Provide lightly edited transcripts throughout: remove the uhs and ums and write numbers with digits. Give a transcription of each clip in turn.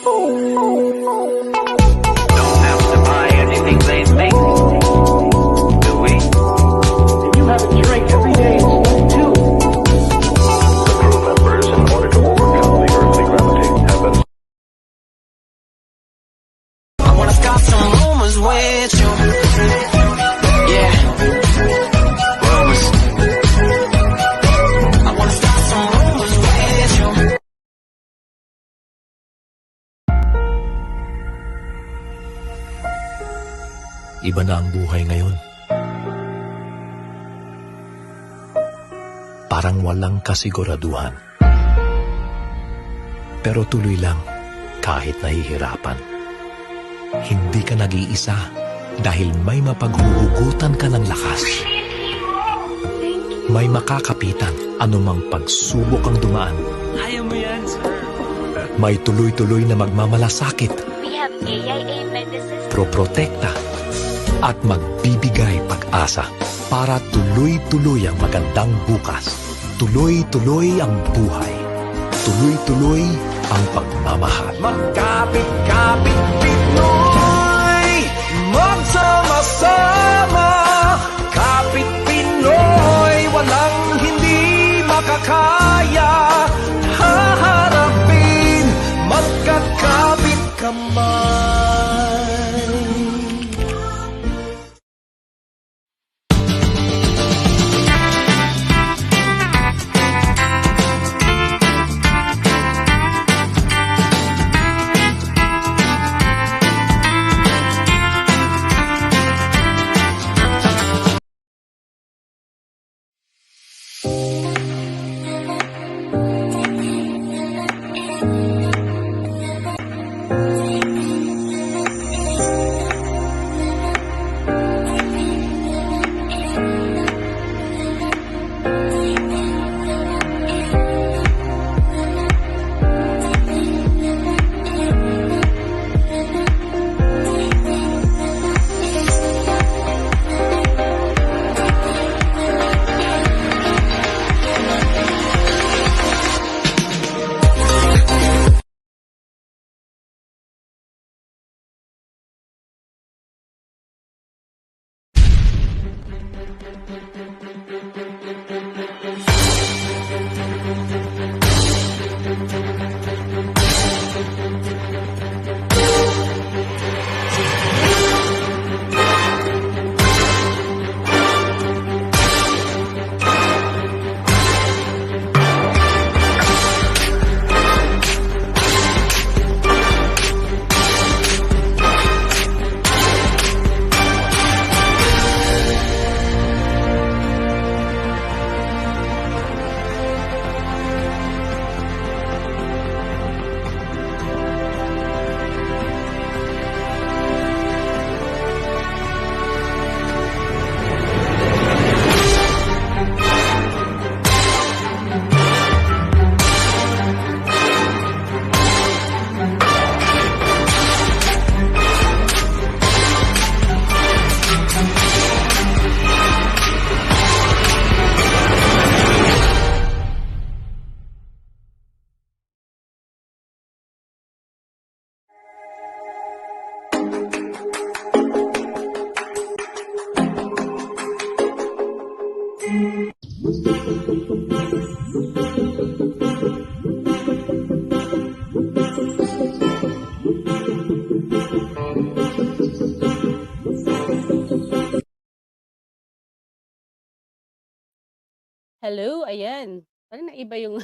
Don't have to buy anything they make, do we? And you have a drink every day instead too. The crew members, in order to overcome the earthly gravity, have been I wanna start some rumors with you. Yeah. Rumors. I wanna start some rumors with you. Iba na ang buhay ngayon. Parang walang kasiguraduhan. Pero tuloy lang kahit nahihirapan. Hindi ka nag-iisa dahil may mapaghuhugutan ka ng lakas. May makakapitan anumang pagsubok ang dumaan. Kaya mo yan, sir. May tuloy-tuloy na magmamalasakit, We have ELA medicine. proprotekta at magbibigay pag-asa para tuloy-tuloy ang magandang bukas. Tuloy-tuloy ang buhay. Tuloy-tuloy ang pagmamahal. Magkapit-kapit Pinoy, magsama-sama. Kapit Pinoy, walang hindi makakaya. Haharapin, magkakapit kamay. Hello, ayan. Parang naiba yung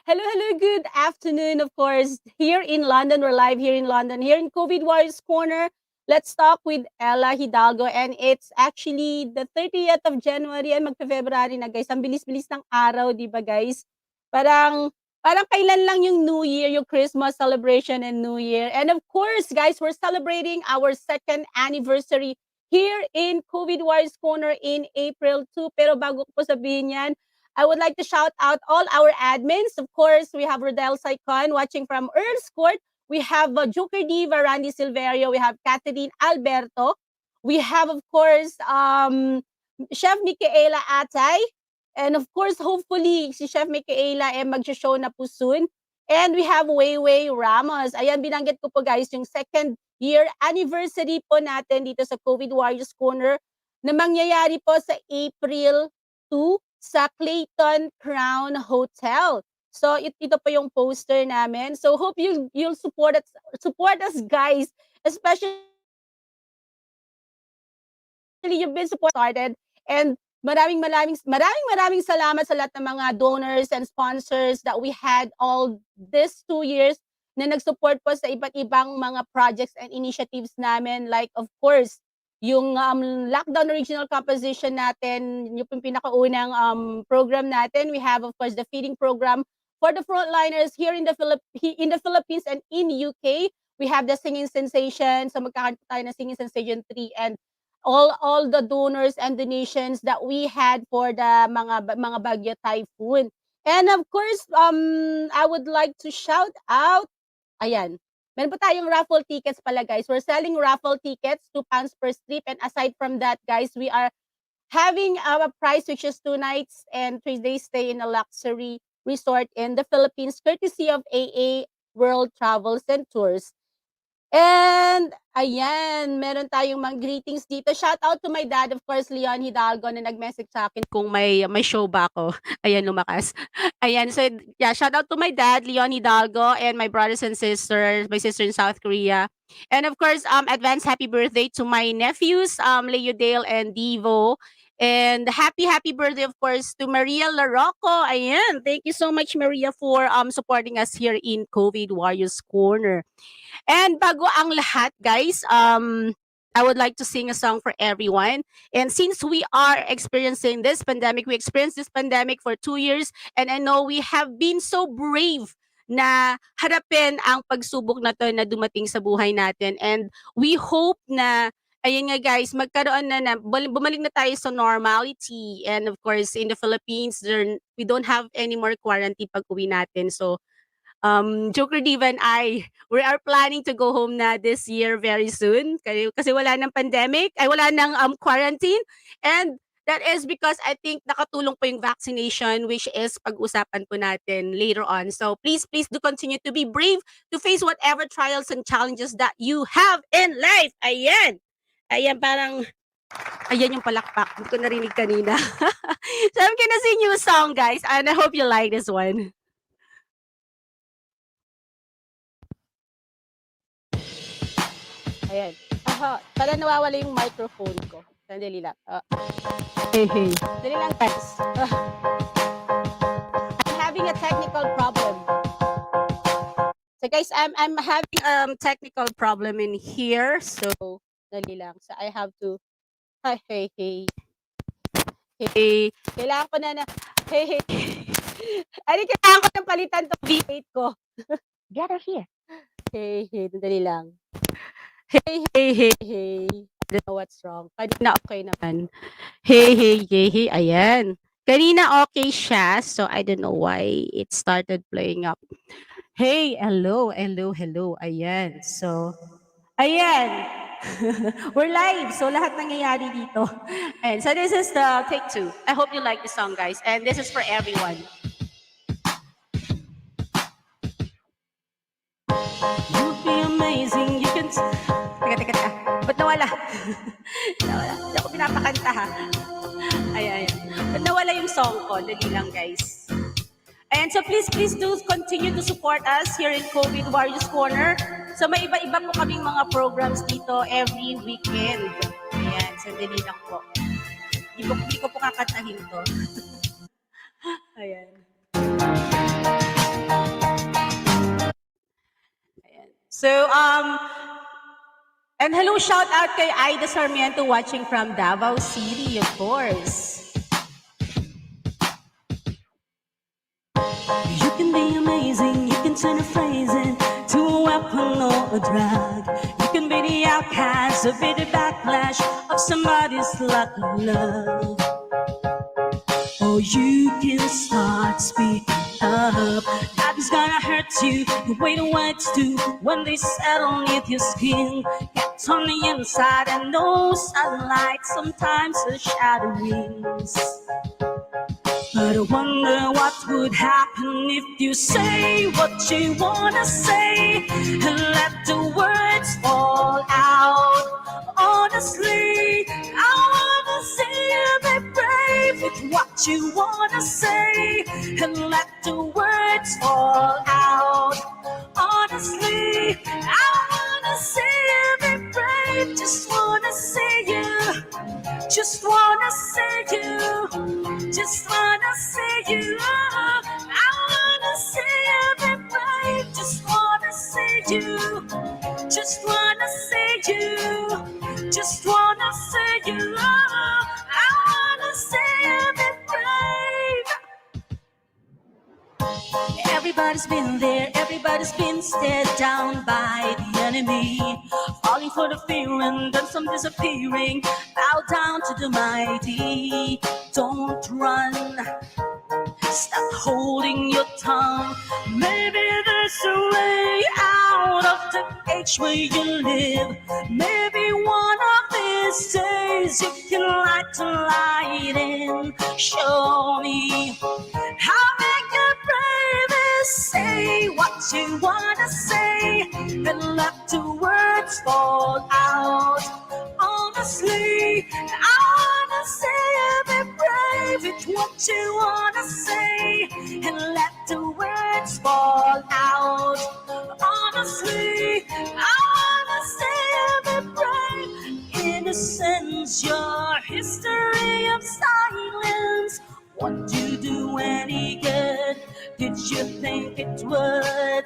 hello, hello, good afternoon, of course. Here in London, we're live here in London, here in COVID Warriors Corner. Let's talk with Ella Hidalgo, and it's actually the 30th of January and magpe-February na, guys. Ang bilis-bilis ng araw, di ba, guys? Parang kailan lang yung New Year, yung Christmas celebration and New Year. And of course, guys, we're celebrating our 2nd anniversary here in COVID Warriors Corner in April 2. Pero bago ko po sabihin yan, I would like to shout out all our admins. Of course, we have Rodel Saicon watching from Earl's Court. We have Joker Diva, Randy Silverio. We have Catherine Alberto. We have, of course, Chef Micaela Atay. And of course, hopefully, si Chef Micaela mag-show na po soon. And we have Weiwei Ramos. Ayan, binanggit ko po guys, yung second year anniversary po natin dito sa COVID Warriors Corner na mangyayari po sa April 2 sa Clayton Crown Hotel. So ito po yung poster namin. So hope you'll support us guys, especially you've been started, and maraming salamat sa lahat ng mga donors and sponsors that we had all these 2 years na nag-support po sa iba't ibang mga projects and initiatives namin, like of course yung lockdown original composition natin, yung pinakaunang program natin. We have of course the feeding program for the frontliners here in the Philippines and in UK. We have the singing sensation, so magkakaroon tayo ng singing sensation 3, and all the donors and donations that we had for the mga bagyo typhoon. And of course, I would like to shout out, ayan, meron po tayong raffle tickets pala guys. We're selling raffle tickets, £2 per strip, and aside from that guys, we are having a price which is 2 nights and 3 days stay in a luxury resort in the Philippines, courtesy of AA World Travels and Tours. And ayan, meron tayong mga greetings dito. Shout out to my dad, of course, Leon Hidalgo, na nag-message sa akin kung may show ba ako. Ayan, lumakas. Ayan, so yeah, shout out to my dad, Leon Hidalgo, and my brothers and sisters, my sister in South Korea. And of course, advance happy birthday to my nephews, Leo Dale and Devo. And happy birthday, of course, to Maria Larocco. Ayan, thank you so much, Maria, for supporting us here in COVID Warriors Corner. And bago ang lahat, guys, I would like to sing a song for everyone. And since we are experiencing this pandemic, we experienced this pandemic for 2 years, and I know we have been so brave na harapin ang pagsubok na to na dumating sa buhay natin. And we hope na, ayun nga guys, magkaroon na bumalik na tayo sa normality. And of course, in the Philippines, we don't have any more quarantine pag uwi natin. So, Joker Diva and we are planning to go home na this year very soon. Kasi wala ng pandemic, ay wala ng quarantine. And that is because I think nakatulong po yung vaccination, which is pag-usapan po natin later on. So please do continue to be brave to face whatever trials and challenges that you have in life. Ayan. Ayan, parang, ayan yung palakpak. Hindi ko narinig kanina. So I'm gonna sing you a song, guys. And I hope you like this one. Ayan. Para nawawala yung microphone ko. Sandali lang. Hey. Sandali lang, guys. I'm having a technical problem. So guys, I'm having technical problem in here. So, sandali lang. So I have to, hey. Kailangan ko na, hey. Ay, kailangan ko ng palitan to V8 ko. Gather here. Hey, sandali lang. Hey. I don't know what's wrong. Kanina okay naman. Hey. Ayan. Kanina okay siya. So, I don't know why it started playing up. Hey, hello. Ayan. So, ayan. We're live. So, lahat nangyayari dito. And so, this is the take 2. I hope you like the song, guys. And this is for everyone. You'd be amazing. You can... Teka. Ba't nawala? Hindi ako pinapakanta, ha? Ayan. Ba't nawala yung song ko? Dali lang, guys. Ayan, so please do continue to support us here in COVID Warriors Corner. So may iba-iba po kaming mga programs dito every weekend. Ayan, sandali lang po. Hindi ko po kakantahin to. Ayan. So, and hello, shout out kay Aida Sarmiento watching from Davao City, of course. You can be amazing, you can turn a phrase into a weapon or a drug. You can be the outcast, or be the backlash of somebody's lack of love. Or you can start speaking up. Nothing's gonna hurt you the way the words do when they settle underneath your skin. Get on the inside and no sunlight, sometimes the shadow wings. But I wonder what would happen if you say what you wanna say and let the words fall out. Honestly, I wanna see you be brave with what you wanna say and let the words fall out. Honestly, I wanna see you be brave. Just wanna see you. Just wanna see you. Just wanna see you. I wanna see you be brave. Just wanna see you. Just wanna see you. Just wanna see you. I wanna see you be brave. Everybody's been there, everybody's been stared down by the enemy, falling for the fear and then some disappearing. Bow down to the mighty. Don't run. Stop holding your tongue. Maybe there's a way out of the age where you live. Maybe one of these days you can light the light in. Show me how big your brave is. Say what you wanna say and let the words fall out. Honestly, I wanna say you be brave with what you wanna say and let the words fall out. Honestly, I wanna say you be brave. Innocence, your history of silence. Won't you do any good? Did you think it would?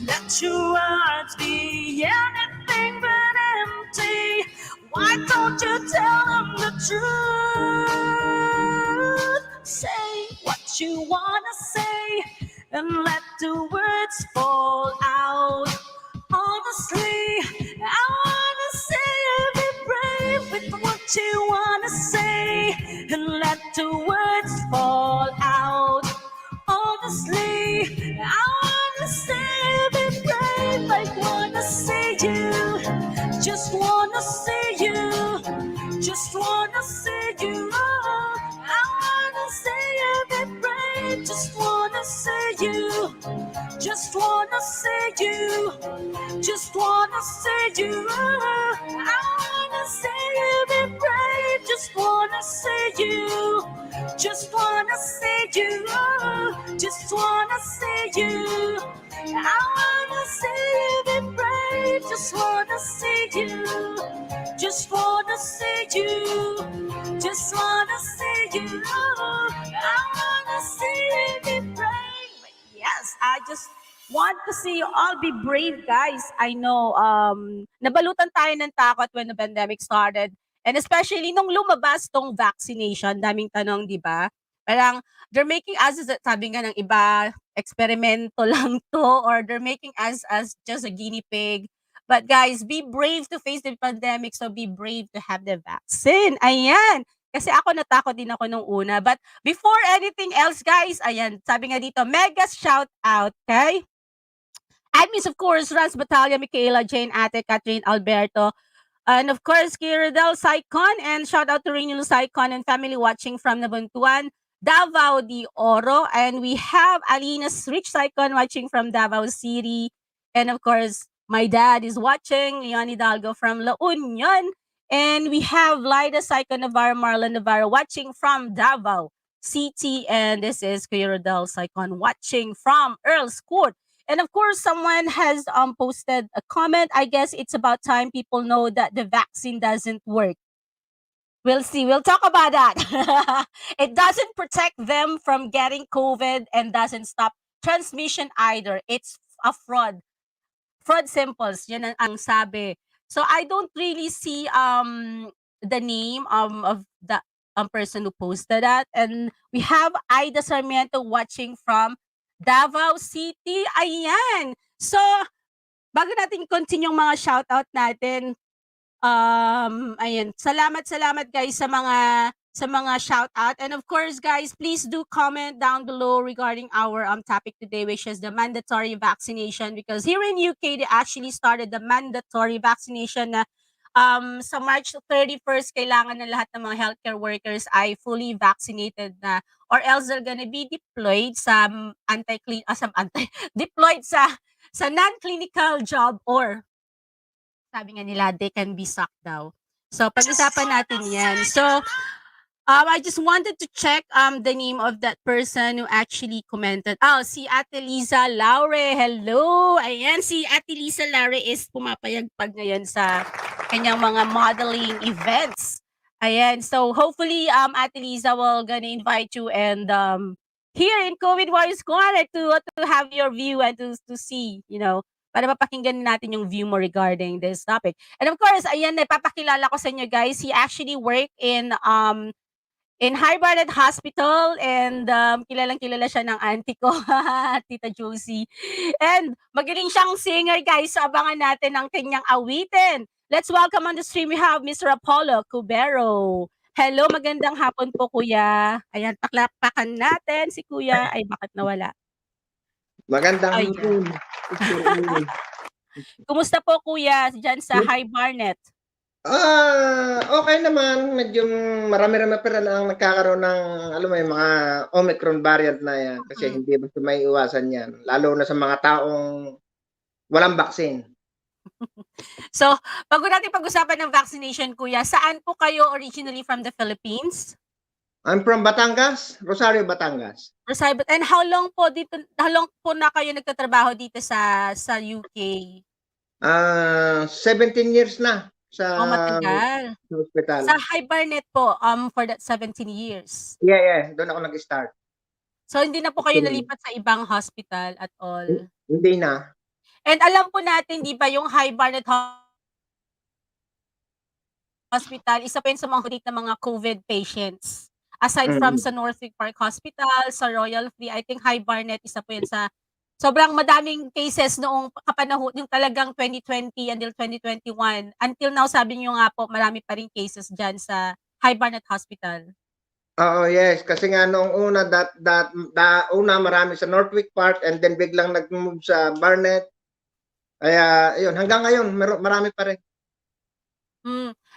Let your words be anything but empty. Why don't you tell them the truth? Say what you wanna say and let the words fall out. Honestly, I wanna say you be brave with what you wanna say and let the words fall out. Honestly, I wanna say you be brave. I wanna see you. Just wanna see you. Just wanna see you. I wanna see you be brave. Just wanna see you. Just wanna see you. Just wanna see you. I wanna see you be brave. Just wanna see you. Just wanna see you. Just wanna see you. I wanna see you be brave. Just wanna see you. Just wanna see you. Just wanna see you. I wanna see you be brave. Yes, I just want to see you all be brave, guys. I know, nabalutan tayo ng takot when the pandemic started. And especially nung lumabas tong vaccination, daming tanong, di ba? Parang, they're making us, sabi nga ng iba, eksperimento lang to, or they're making us as just a guinea pig. But guys, be brave to face the pandemic, so be brave to have the vaccine. Ayan. Kasi ako natakot din ako nung una. But before anything else, guys, ayan, sabi nga dito, mega shout out, okay? Admins, of course, Rans Battaglia, Michaela, Jane, Ate, Catherine, Alberto, and of course, Kiradel Saicon, and shout out to Renal Saicon and family watching from Nabuntuan, Davao de Oro, and we have Alina's Rich Saicon watching from Davao City, and of course, my dad is watching, Leon Hidalgo from La Union, and we have Lida Saicon Navarro, Marlon Navarro watching from Davao City, and this is Kiradel Saicon watching from Earl's Court. And of course, someone has posted a comment. I guess it's about time people know that the vaccine doesn't work. We'll see. We'll talk about that. It doesn't protect them from getting COVID and doesn't stop transmission either. It's a fraud. Fraud samples, yun ang sabi. So I don't really see the name of the person who posted that. And we have Aida Sarmiento watching from Davao City. Ayan. So, bago natin continue yung mga shoutout natin, ayan. Salamat guys sa mga shoutout. And of course, guys, please do comment down below regarding our topic today, which is the mandatory vaccination. Because here in UK, they actually started the mandatory vaccination na sa March 31st, kailangan na lahat ng mga healthcare workers ay fully vaccinated na, or else they're gonna be deployed sa deployed sa non-clinical job, or sabi nga nila, they can be sacked daw. So, pag-usapan natin yan. So, I just wanted to check the name of that person who actually commented. Oh, si Ate Liza Laure. Hello! Ayan, si Ate Liza Laure is pumapayagpag ngayon sa kanyang mga modeling events. Ayan, so hopefully Ate Liza will gonna invite you and here in COVID Warriors Corner to have your view and to see, para mapakinggan natin yung view mo regarding this topic. And of course, ayan, napapakilala ko sa inyo guys, he actually worked in High-Barnet Hospital, and kilalang-kilala siya ng auntie ko, Tita Josie. And magaling siyang singer guys, so abangan natin ang kanyang awitin. Let's welcome on the stream, we have Mr. Apollo Cubero. Hello, magandang hapon po kuya. Ayan, paklapakan natin si kuya. Ay, bakit nawala? Magandang Ayan. hapon. Kumusta po kuya dyan sa High-Barnet? Okay naman. Medyo marami-rami pa rin ang nagkakaroon ng, alam mo yung mga Omicron variant na yan. Kasi hindi basta may iwasan yan. Lalo na sa mga taong walang vaccine. So, bago natin pag-usapan ng vaccination, kuya, saan po kayo originally from the Philippines? I'm from Batangas, Rosario, Batangas. Rosario, and how long po na kayo nagtatrabaho dito sa UK? 17 years na sa Matagal. hospital. Sa High-Barnet po, for that 17 years. Yeah. Doon ako nag-start. So, hindi na po kayo nalipat sa ibang hospital at all? Hindi na. And alam po natin, di ba, yung High-Barnet Hospital, isa po yun sa mga hulit na mga COVID patients. Aside from sa Northwick Park Hospital, sa Royal Free, I think High-Barnet, isa po yun sa sobrang madaming cases noong kapanahon, yung talagang 2020 until 2021. Until now, sabi niyo nga po, marami pa rin cases dyan sa High-Barnet Hospital. Oo, yes. Kasi nga noong una, una marami sa Northwick Park and then biglang nag-move sa Barnet. Kaya, yun, hanggang ngayon, marami pa rin.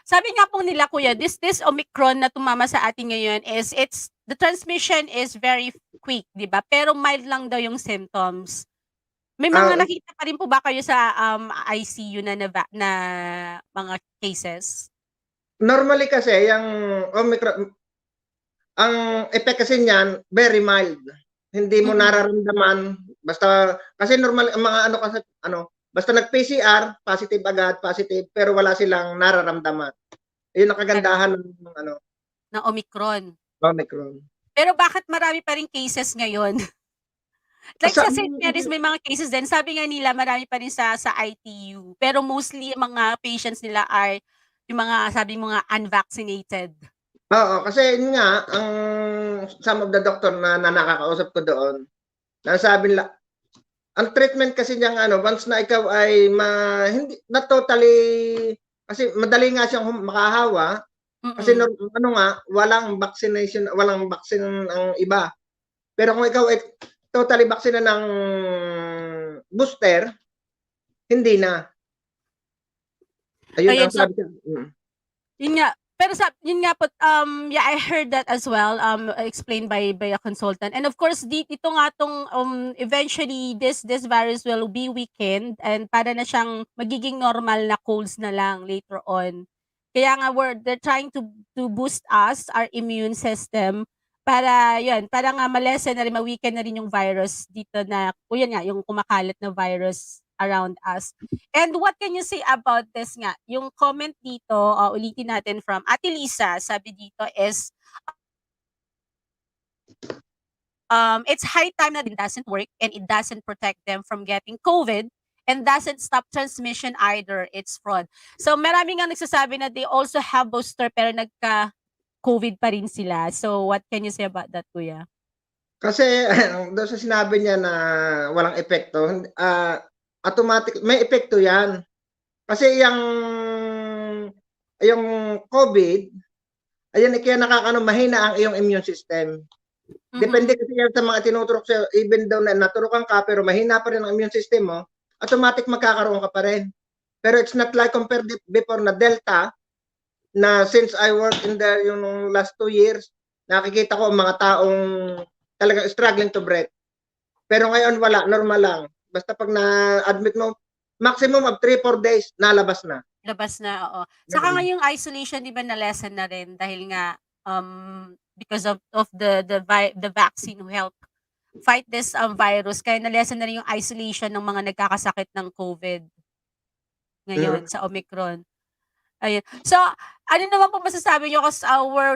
Sabi nga po nila, kuya, this Omicron na tumama sa atin ngayon is, the transmission is very quick, di ba? Pero mild lang daw yung symptoms. May mga nakita pa rin po ba kayo sa ICU na mga cases? Normally kasi, yung Omicron, ang effect kasi niyan, very mild. Hindi mo nararamdaman. Basta, kasi normal, ang mga basta nag-PCR, positive agad, pero wala silang nararamdaman. Yun ang kagandahan ng Omicron. Omicron. Pero bakit marami pa rin cases ngayon? Like sa St. Mary's, may mga cases din. Sabi nga nila, marami pa rin sa ITU. Pero mostly, mga patients nila are yung mga, sabi mo nga, unvaccinated. Oo, kasi yun nga, some of the doctor na nakakausap ko doon, nasabi nila, ang treatment kasi niyang once na ikaw ay hindi na totally, kasi madali nga siyang makahawa kasi walang vaccination, walang vaccine ang iba. Pero kung ikaw ay totally vaccine ng booster, hindi na. Ayun ang sabi niya. Yun nga. Pero yun nga po, yeah, I heard that as well, explained by a consultant. And of course, ito nga tong, eventually, this virus will be weakened and para na siyang magiging normal na colds na lang later on. Kaya nga, they're trying to boost our immune system para nga malesen na rin, ma-weaken na rin yung virus dito na, yun nga, yung kumakalat na virus around us. And what can you say about this nga? Yung comment dito, ulitin natin from Ate Lisa, sabi dito is, it's high time that it doesn't work and it doesn't protect them from getting COVID and doesn't stop transmission either. It's fraud. So marami nga nagsasabi na they also have booster pero nagka-COVID pa rin sila. So what can you say about that, kuya? Kasi doon sa sinabi niya na walang epekto, automatic may epekto 'yan. Kasi yung COVID, ayun kaya mahina ang iyong immune system. Depende kasi yan sa mga tinuturok sa, even daw na naturukan ka pero mahina pa rin ang immune system mo, automatic magkakaroon ka pa rin. Pero it's not like compared before na Delta, na since I work in there yung last 2 years, nakikita ko mga taong talagang struggling to breathe. Pero ngayon wala, normal lang. Basta pag na-admit mo, maximum of 3-4 days, nalabas na. Labas na, oo. Saka nga yung isolation, di ba, na-lessen na rin dahil nga because of the vaccine who help fight this virus. Kaya na-lessen na rin yung isolation ng mga nagkakasakit ng COVID ngayon sa Omicron. Ayun. So, ano naman po masasabi niyo kasi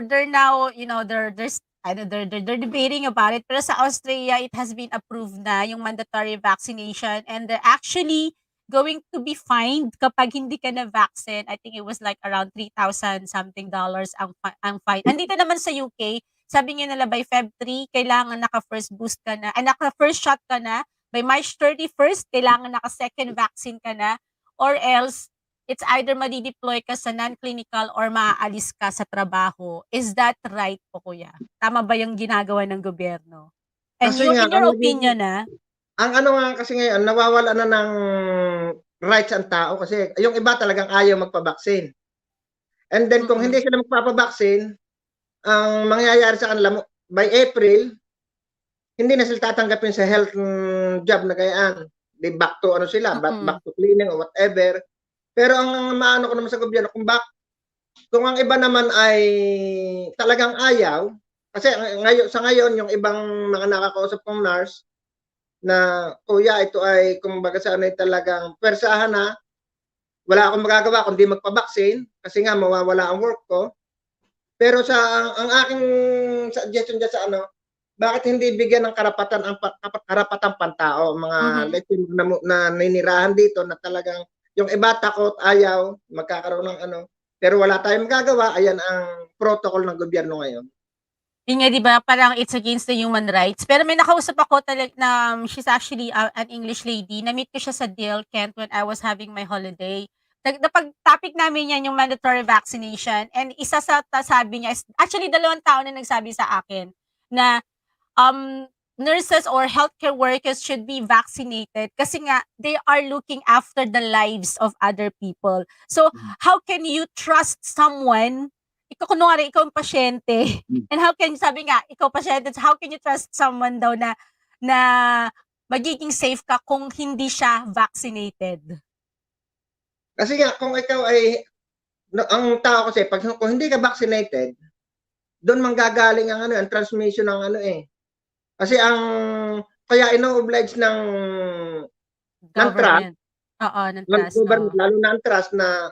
they're now, they're debating about it. Pero sa Australia, it has been approved na yung mandatory vaccination and they're actually going to be fined kapag hindi ka na vaccine. I think it was like around 3,000 something dollars ang fine. Andito naman sa UK, sabi nga nila by Feb 3, kailangan naka-first boost ka na, naka-first shot ka na. By March 31st, kailangan naka-second vaccine ka na. Or else, it's either madi-deploy ka sa non-clinical or maaalis ka sa trabaho. Is that right po, kuya? Tama ba yung ginagawa ng gobyerno? And Kasi nga, in your opinion, ang ano nga kasi ngayon, nawawala na ng rights ang tao kasi yung iba talagang ayaw magpabaksin. And then kung hindi sila magpapabaksin, ang mangyayari sa kanila by April, hindi na sila tatanggapin sa health job na gayaan. Di back to ano sila, back to cleaning or whatever. Pero ang maano ko naman sa gobyerno, kung ang iba naman ay talagang ayaw, kasi ngayon yung ibang mga nakakausap kong nurse, na kuya ito ay kumbaga sa ano ay talagang persahan na wala akong magagawa kundi magpabaksin kasi nga mawawala ang work ko. Pero ang aking suggestion dyan sa ano, bakit hindi bigyan ng karapatan pantao mga na ninirahan dito na talagang yung iba takot, ayaw, magkakaroon ng ano. Pero wala tayong magagawa, ayan ang protocol ng gobyerno ngayon. Yun nga, di ba, parang it's against the human rights. Pero may nakausap ako talaga na she's actually an English lady. Na-meet ko siya sa Dale, Kent when I was having my holiday. Napag-topic namin yan yung mandatory vaccination. And isa sa sabi niya, actually 2 tao na nagsabi sa akin na nurses or healthcare workers should be vaccinated kasi nga they are looking after the lives of other people. So, how can you trust someone? Kunwari, ikaw ang pasyente. And how can, sabi nga, ikaw pasyente, how can you trust someone daw na magiging safe ka kung hindi siya vaccinated? Kasi nga, kung ikaw ay, ang tao kasi, kung hindi ka vaccinated, doon manggagaling ang ang transmission ng Kasi kaya ino-oblige ng Government. Oo, ng trust. Government, lalo na ang trust na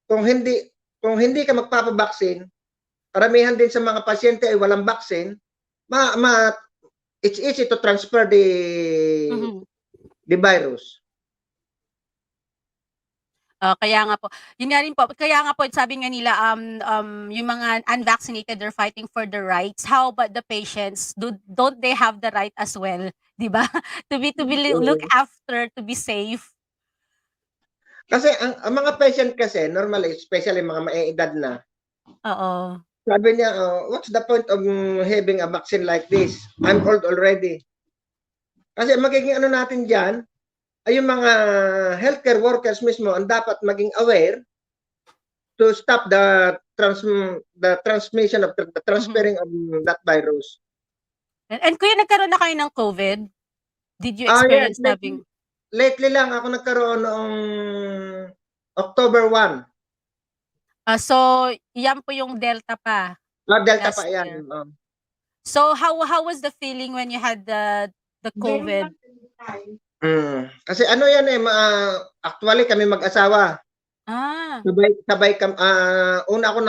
kung hindi ka magpapabaksin, karamihan din sa mga pasyente ay walang baksin, it's easy to transfer the virus. Kaya nga po. Yun nga rin po. Kaya nga po, sabi nga nila, yung mga unvaccinated, they're fighting for the rights. How about the patients? Don't they have the right as well? Diba? to be look after, to be safe. Kasi ang mga patient kasi, normally, especially mga maiedad na, Oo. sabi niya, what's the point of having a vaccine like this? I'm old already. Kasi magiging natin dyan, ay yung mga healthcare workers mismo ang dapat maging aware to stop the transmission of the transferring of that virus. And kuya, nagkaroon na kayo ng COVID? Did you experience having? Lately lang ako nagkaroon noong October 1. So, yan po yung Delta pa. Delta pa yan. So, how was the feeling when you had the COVID? Kasi yan actually kami mag-asawa. Sabay una ako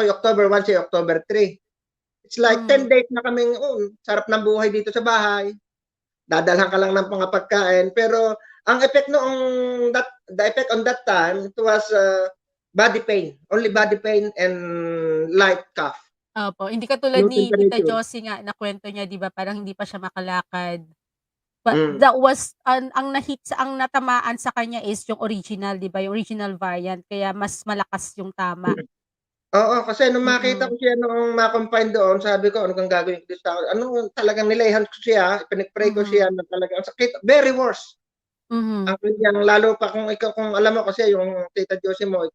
yung October 1 siya October 3. It's like 10 days na kaming sarap ng buhay dito sa bahay. Dadalhan ka lang ng mga pagkain, pero ang effect the effect on that time, it was body pain, only body pain and light cough. Opo, hindi katulad ni Tita Josie nga na kwento niya, 'di ba, parang hindi pa siya makalakad. But that was ang natamaan sa kanya is yung original, 'di ba? Yung original variant, kaya mas malakas yung tama. Oo, kasi nung makita ko siya nung ma-confine doon, sabi ko, ano kang gagawin ko sa talagang nilayhan ko siya, pinag-pray ko siya na talagang sakit, very worse. Mhm. Ang kanyang lalo pa kung ikaw kung alam mo kasi yung Tita Josie mo,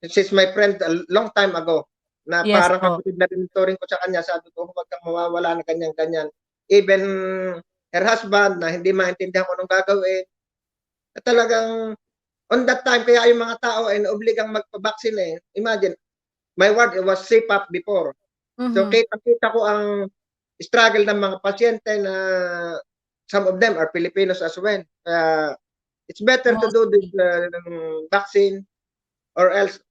she's my friend a long time ago, na Yes parang po. kapatid na tinuturing ko sa kanya. Sabi ko, "Huwag kang mawawala ng ganyan-ganyan." Even her husband na hindi maintindihan kung anong gagawin, na talagang on that time kaya yung mga tao ay naobligang magpa-vaccine, eh. Imagine, my ward, it was CPAP before. So Mhm. kitang-kita ko ang struggle ng mga pasyente na some of them are Filipinos as well. Kaya it's better to do this Mostly. vaccine or else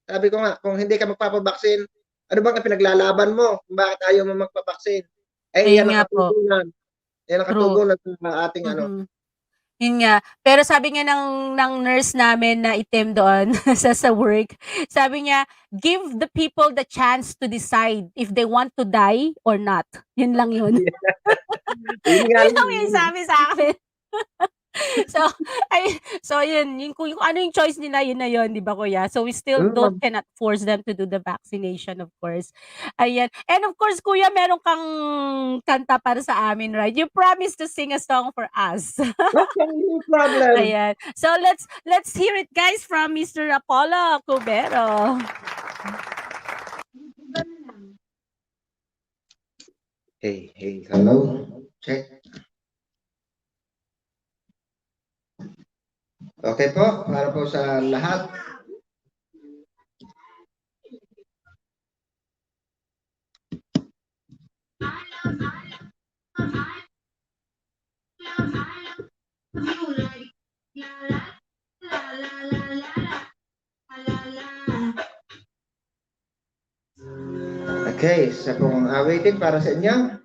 sabi ko nga, kung hindi ka magpapa-vaccine, ano bang pinaglalaban mo kung bakit ayaw mo magpa-vaccine? Eh, Ayun yan ang nga po. katugunan. Yan ang True. katugunan sa ating ano. Mhm. Yun nga. Pero sabi nga ng nurse namin na itim doon sa work, sabi niya, "Give the people the chance to decide if they want to die or not." Yun lang yun. Yun nga Yun lang. lang yung sabi sa'kin. So, so yun, kung ano yung choice nila, yun na yun, 'di ba kuya? So we still Mm. cannot force them to do the vaccination, of course. Ayan. And of course, kuya, meron kang kanta para sa amin, right? You promised to sing a song for us. Okay, no problem. Ayan. So let's hear it, guys, from Mr. Apollo Cubero. Hey, hey, hello. Check. Okay po, para po sa lahat. Okay, isa pong awitin para sa inyo.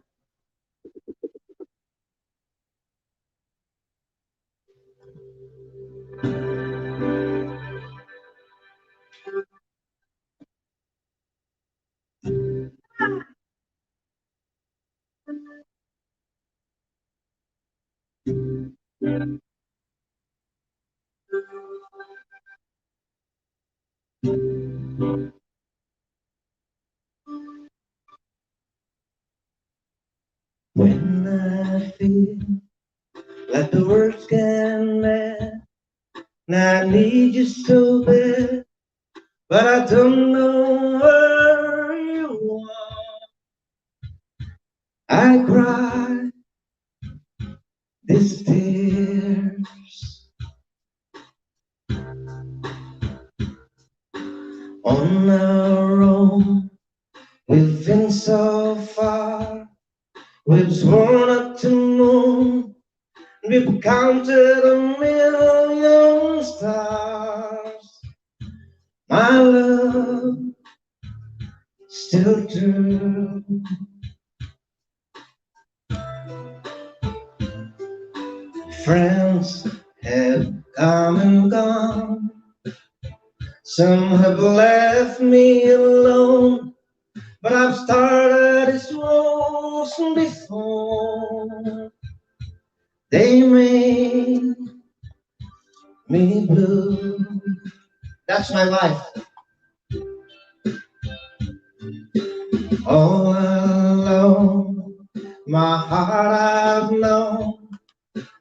When I feel like the world's gone mad, and I need you so bad, but I don't know where you are. I cry these tears on our own. We've been so far, we've sworn not to move. We've counted a million stars. My love, still true. Friends have come and gone. Some have left me alone, but I've started this waltz before. They made me blue. That's my life. All alone, my heart I've known.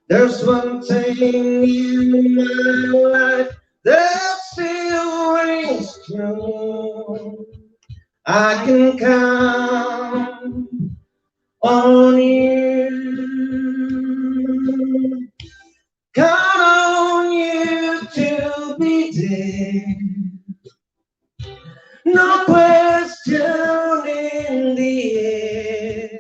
There's one thing in my life that still rings true. I can count on you. Count on you to be there. No question in the air.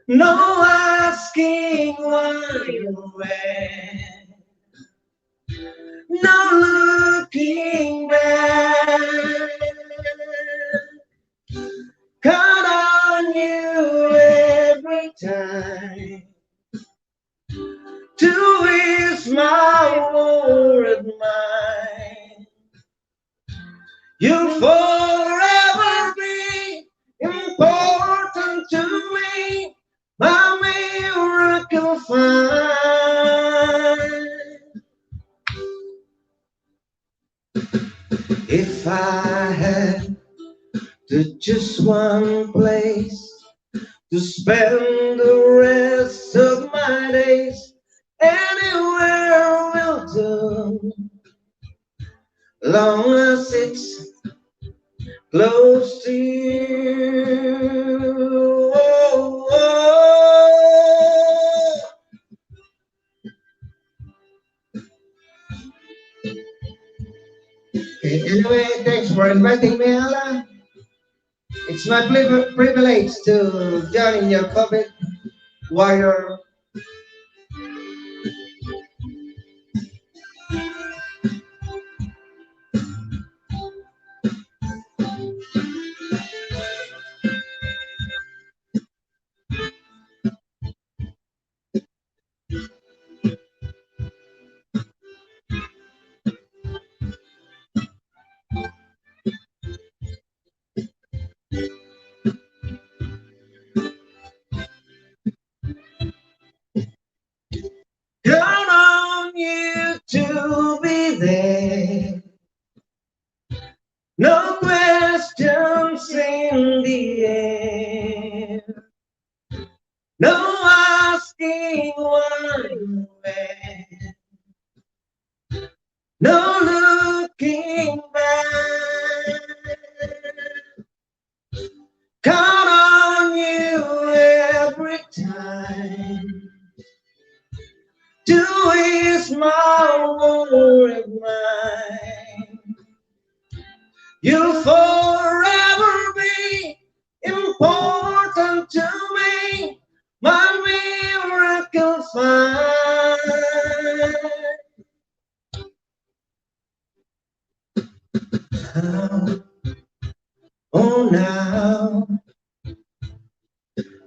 No asking why or where. No looking back. Count on you every time to ease my worried mind. You'll forever be important to me, my miracle find. If I had to just one place to spend the rest of my days, long as it's close to you. Oh, oh. Okay, anyway, thanks for inviting me, Ella. It's my privilege to join your COVID warrior. Count on you to be there. No questions in the air. No asking why, where. No looking back. Count on you every time. To ease my worry mind. You'll forever be important to me, my miracle find. Now, oh now,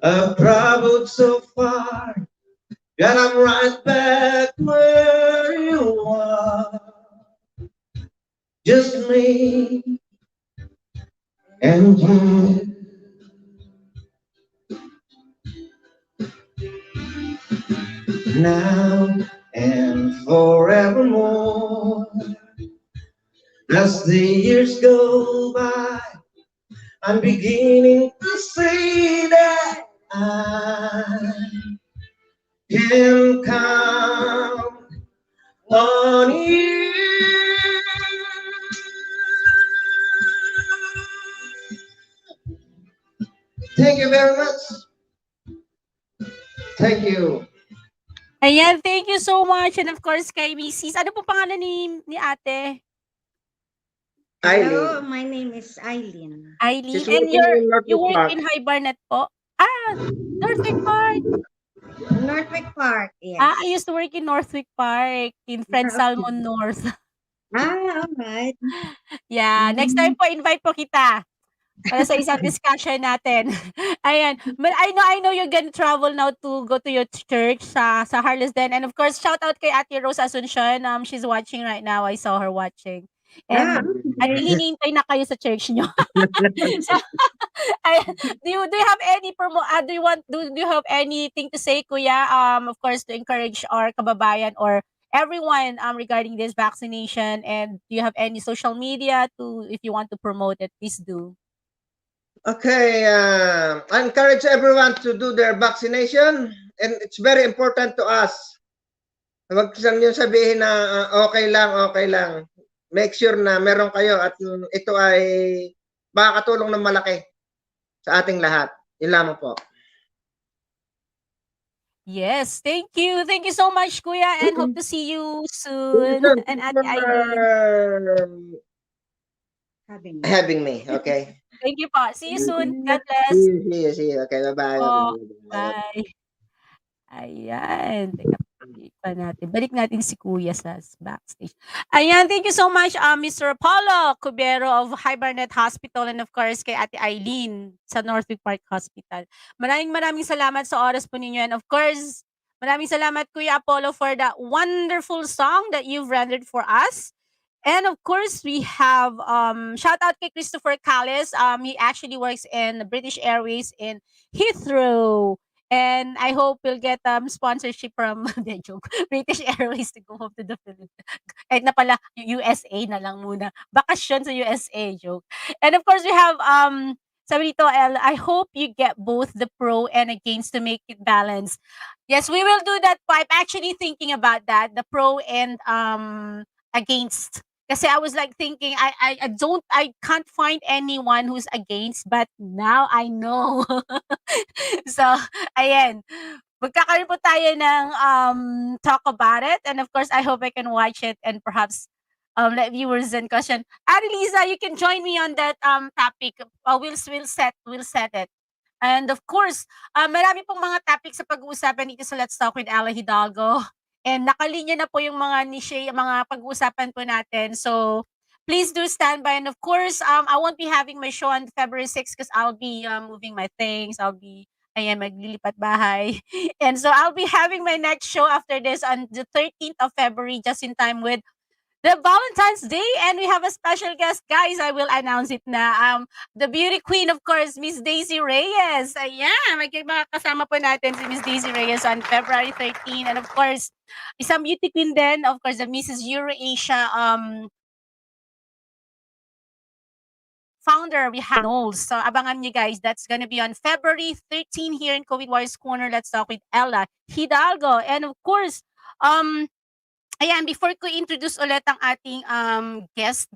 I've traveled so far, and I'm right back where you are. Just me and you. Now and forevermore. As the years go by, I'm beginning to see that I can count on you. Thank you very much. Thank you. Ayan, thank you so much. And of course, kay Mrs. Ano po pangalan ni ate? Hello, Eileen. my name is Eileen. Eileen. She's And working in you Northwood work Park. in High Barnet po? Northwick Park. Northwick Park, yes. I used to work in Northwick Park in Fred Salmon North. All right. Yeah, next time po invite po kita para sa isang discussion natin. Ayan. But I know you're gonna travel now to go to your church sa Harlesden. And of course, shout out kay Ate Rose Asuncion. She's watching right now. I saw her watching. And I think hinihintay na kayo sa church nyo. So, do you have any do you have anything to say, Kuya? Of course, to encourage our kababayan or everyone regarding this vaccination, and do you have any social media to, if you want to promote it, please do. Okay, I encourage everyone to do their vaccination, and it's very important to us. Huwag nyo sabihin na okay lang. Make sure na meron kayo at ito ay makakatulong ng malaki sa ating lahat. Yun lamang po. Yes, thank you. Thank you so much, Kuya, and hope to see you soon. And Ate Eileen, having me, okay? thank you po. See you soon. God bless. See you. Okay, bye-bye. Po. Bye. Ayan. Teka, pa natin. Balik natin si Kuya sa backstage. Ayan, thank you so much, Mr. Apollo Cubero of High Barnet Hospital, and of course kay Ate Eileen sa Northwick Park Hospital. Maraming salamat sa oras po ninyo, and of course, maraming salamat, Kuya Apollo, for that wonderful song that you've rendered for us. And of course, we have shout out kay Christopher Callis. He actually works in British Airways in Heathrow. And I hope we'll get sponsorship from the joke, British Airways to go home to the Philippines. Kahit na pala, USA na lang muna. Bakasyon sa USA, joke. And of course, we have, sabi dito, I hope you get both the pro and against to make it balance. Yes, we will do that. I'm actually thinking about that, the pro and against. Kasi I was like thinking, I can't find anyone who's against, but now I know. So, ayan. Magkakaroon po tayo ng talk about it. And of course, I hope I can watch it and perhaps let viewers and question. Lisa, you can join me on that topic. We'll set it. And of course, marami pong mga topics sa pag-uusapan dito sa Let's Talk with Ella Hidalgo. And nakalinya na po yung mga niche, yung mga pag-uusapan po natin. So, please do stand by. And of course, I won't be having my show on February 6th because I'll be moving my things. I'll be, maglilipat bahay. And so, I'll be having my next show after this on the 13th of February, just in time with the Valentine's Day, and we have a special guest, guys. I will announce it na. The beauty queen, of course, Miss Daisy Reyes. Ayan, makasama po natin si Miss Daisy Reyes on February 13. And of course, isang beauty queen din, of course, the Mrs. Eurasia founder, we have Renal. So abangan nyo guys, that's gonna be on February 13 here in COVID Warriors Corner. Let's Talk with Ella Hidalgo. And of course, ayan, before ko introduce ulit ang ating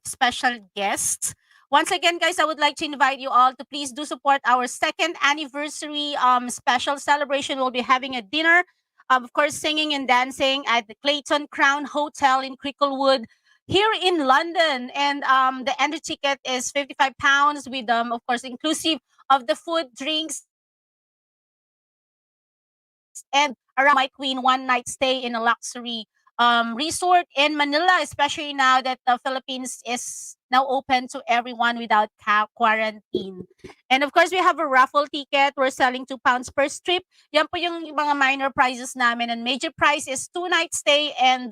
special guest, once again, guys, I would like to invite you all to please do support our second anniversary special celebration. We'll be having a dinner, of course, singing and dancing at the Clayton Crown Hotel in Cricklewood here in London. And the entry ticket is £55 with, of course, inclusive of the food, drinks, and around my queen one-night stay in a luxury resort in Manila, especially now that the Philippines is now open to everyone without quarantine. And of course, we have a raffle ticket. We're selling £2 per strip. Yan po yung mga minor prizes namin. And major prize is 2-night stay and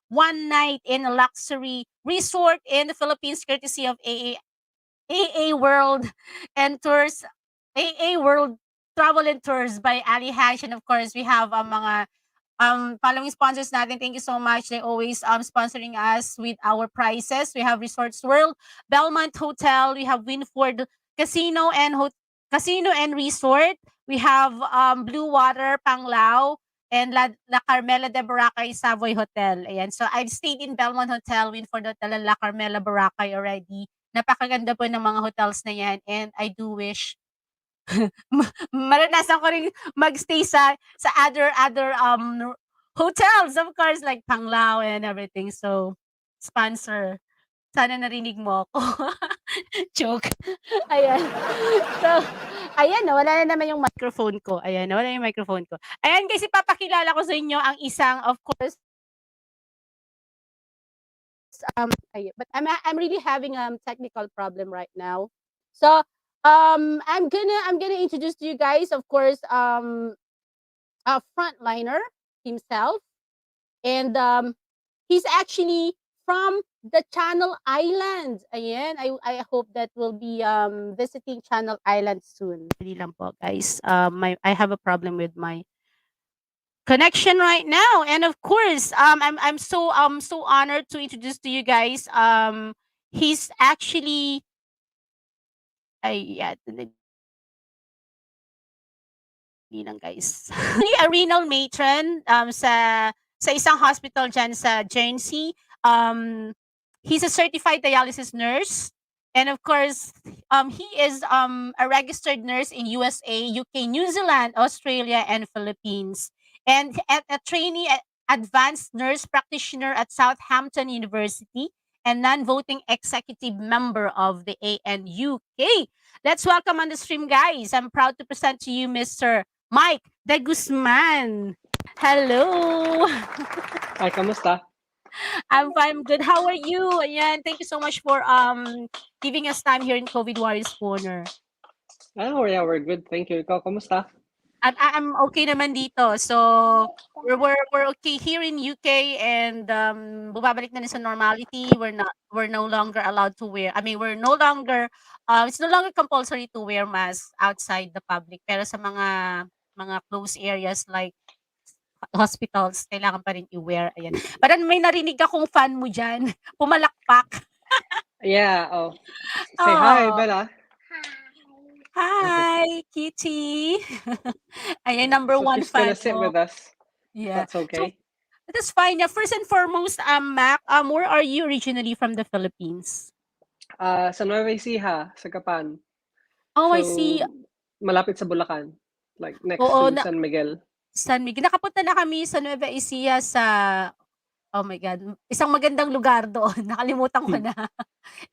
1 night in a luxury resort in the Philippines, courtesy of AA World and Tours, AA World Travel and Tours by Ali Hash. And of course, we have mga following sponsors natin. Thank you so much. They always sponsoring us with our prices. We have Resorts World, Belmont Hotel. We have Winford Casino and Resort. We have Blue Water Panglao and La Carmela de Boracay Savoy Hotel. Ayan. So I've stayed in Belmont Hotel, Winford Hotel, and La Carmela Boracay already. Napakaganda po ng mga hotels na yan. And I do wish maranasan ko rin magstay sa other hotels, of course, like Panglao and everything. So, sponsor. Sana narinig mo ako. Joke. Ayan. So, ayan, wala na naman yung microphone ko. Ayan, wala yung microphone ko. Ayan, guys, ipapakilala ko sa inyo ang isang, of course, but I'm really having technical problem right now. So, I'm gonna introduce to you guys, of course, a frontliner himself, and he's actually from the Channel Islands. Ayan, I hope that we'll be visiting Channel Islands soon. Dali lang po, guys. I have a problem with my connection right now, and of course, I'm so honored to introduce to you guys. He's actually guys. A renal matron sa isang hospital dyan sa Guernsey. He's a certified dialysis nurse. And of course, he is a registered nurse in USA, UK, New Zealand, Australia, and Philippines. And a trainee advanced nurse practitioner at Southampton University and non-voting executive member of the ANUK. Let's welcome on the stream, guys. I'm proud to present to you Mr. Mike de GUZMAN. Hello. Hi, kamusta? I'm good. How are you? Ayan, thank you so much for giving us time here in COVID Warriors Corner. Oh, yeah, we're good. Thank you. Ikaw, kamusta? I'm okay naman dito. So, we're okay here in UK, and bumabalik na rin sa normality. We're no longer allowed to wear. I mean, we're no longer it's no longer compulsory to wear mask outside the public. Pero sa mga closed areas like hospitals, kailangan pa rin i-wear. Ayan. Parang may narinig akong fan mo dyan. Pumalakpak. Yeah, oh. Say hi, Oh. Bella. Hi, Kitty. Ayan, number So one she's fan gonna sit mo. with us. Yeah. That's okay. That's fine. Yeah, first and foremost, Mac, where are you originally from the Philippines? Sa Nueva Ecija, sa Gapan. Oh, I So, see. malapit sa Bulacan. Like, next Oo, to San Miguel. San Miguel. Nakapunta na kami sa Nueva Ecija sa, oh my God, isang magandang lugar doon. Nakalimutan ko na.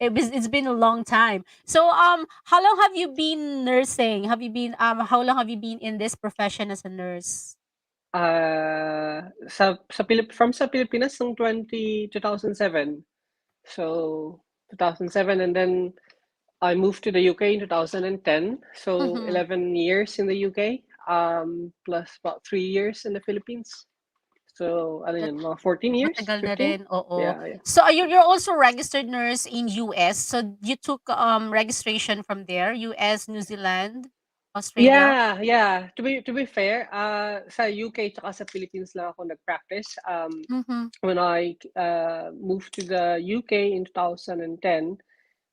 It's been a long time. So, how long have you been nursing? How long have you been in this profession as a nurse? From sa Pilipinas noong 2007. So, 2007, and then I moved to the UK in 2010. So, Mhm. 11 years in the UK, plus about 3 years in the Philippines. So, ano That yun, mga 14 years, matagal na 15? rin, oo. Yeah, yeah. So, you're also registered nurse in US. So, you took registration from there, US, New Zealand, Australia? Yeah, yeah. To be fair, sa UK tsaka sa Philippines lang ako nag-practice. Mhm. When I moved to the UK in 2010,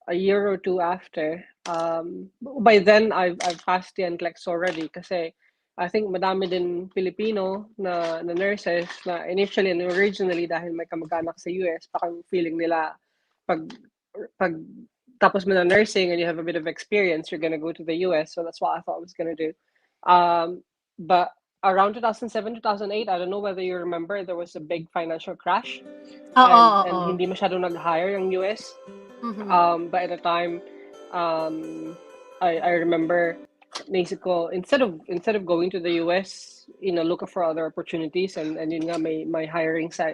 a year or two after, by then I've passed the NCLEX already kasi I think madami din Filipino na nurses na initially and originally dahil may kamag-anak sa US, parang feeling nila pag pag tapos mo na nursing and you have a bit of experience, you're gonna go to the US. So that's what I thought I was gonna do. But around 2007, 2008, I don't know whether you remember, there was a big financial crash Oo, and oo. hindi masyadong nag-hire yung US. Mhm. But at the time, I remember naisip ko, instead of going to the US, look for other opportunities and yun nga may hiring sa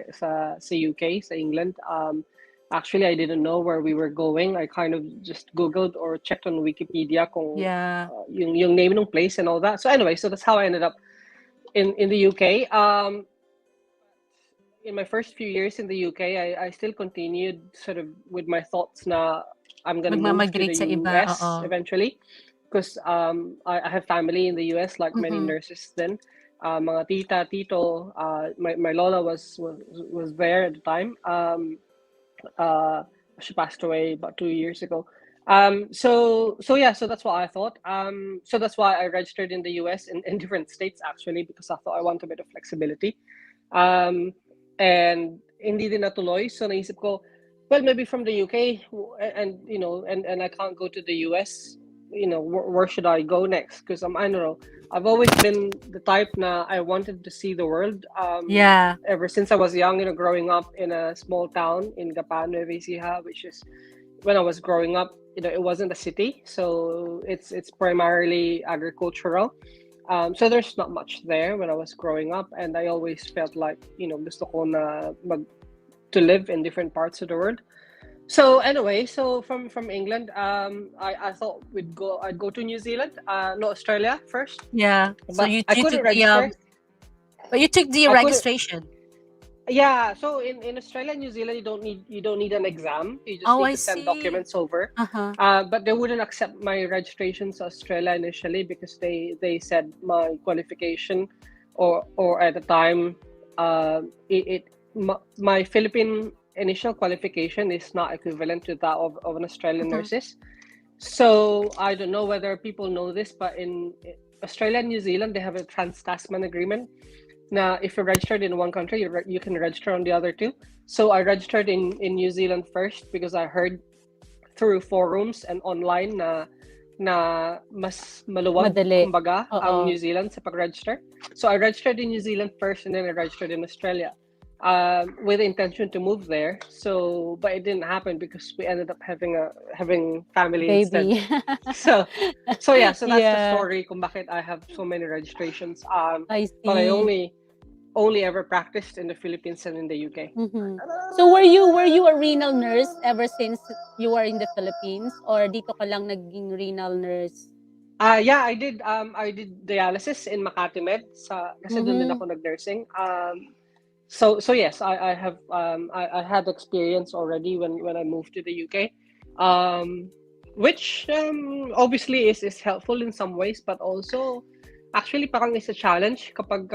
UK, sa England. Actually, I didn't know where we were going. I kind of just Googled or checked on Wikipedia kung Yeah. yung name ng place and all that. So anyway, so that's how I ended up in the UK. In my first few years in the UK, I still continued sort of with my thoughts na I'm gonna move to the Magma-migrate sa iba, US oo. eventually because I have family in the US, like many Mhm. nurses then. Mga tita, tito, my lola was there at the time. Uh, she passed away about 2 years ago. So yeah, so that's what I thought. So that's why I registered in the US in different states actually because I thought I want a bit of flexibility. And hindi din natuloy. So naisip ko, well, maybe from the UK and I can't go to the US. Where should I go next? Because I don't know. I've always been the type na I wanted to see the world. Yeah. Ever since I was young, growing up in a small town in Gapan, Nueva Ecija, which is when I was growing up, it wasn't a city, so it's primarily agricultural. So there's not much there when I was growing up, and I always felt like gusto ko na to live in different parts of the world. So anyway, so from England, I thought I'd go to New Zealand, no, Australia first, Yeah. So but you I you couldn't took the register. but you took the I couldn't. registration. Yeah, so in Australia and New Zealand, you don't need an exam. You just Oh, need I to send see. documents over. Uh-huh. But they wouldn't accept my registration to Australia initially because they said my qualification, or at the time, my Philippine initial qualification is not equivalent to that of an Australian Mhm. nurses. So I don't know whether people know this, but in Australia and New Zealand, they have a trans-Tasman agreement. Now, if you're registered in one country, you can register on the other two. So I registered in New Zealand first because I heard through forums and online na mas maluwag, Madali. kumbaga, ang Oo. New Zealand sa pag-register. So I registered in New Zealand first and then I registered in Australia with the intention to move there. So, but it didn't happen because we ended up having family instead. Baby. So yeah, so that's the Yeah, story kung bakit I have so many registrations. I But I see. only ever practiced in the Philippines and in the UK. Mhm. So were you a renal nurse ever since you were in the Philippines or dito ka lang naging renal nurse? Yeah, I did dialysis in Makati Med kasi doon din Mhm. ako nag-nursing. So yes, I have I had experience already when I moved to the UK. Which obviously is helpful in some ways, but also actually parang is a challenge kapag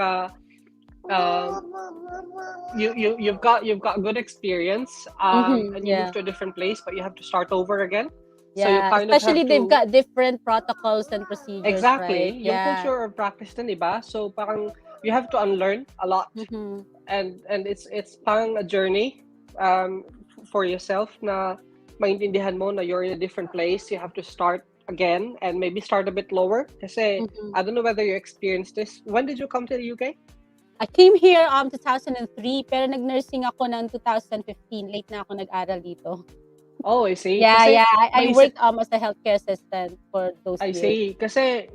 you've got good experience Mhm. and you move Yeah. to a different place, but you have to start over again. So you Yeah, kind of especially have they've to got different protocols and procedures, exactly right? yung Yeah. culture or practice din iba. So parang you have to unlearn a lot. Mhm. and it's parang a journey for yourself na maintindihan mo na you're in a different place. You have to start again and maybe start a bit lower. Kasi I don't know whether you experienced this. When did you come to the UK? I came here 2003 pero nag-nursing ako ng 2015. Late na ako nag-aral dito. Oh, I see. Yeah, Kasi yeah. I maisip- worked as a healthcare assistant for those I years. see. Kasi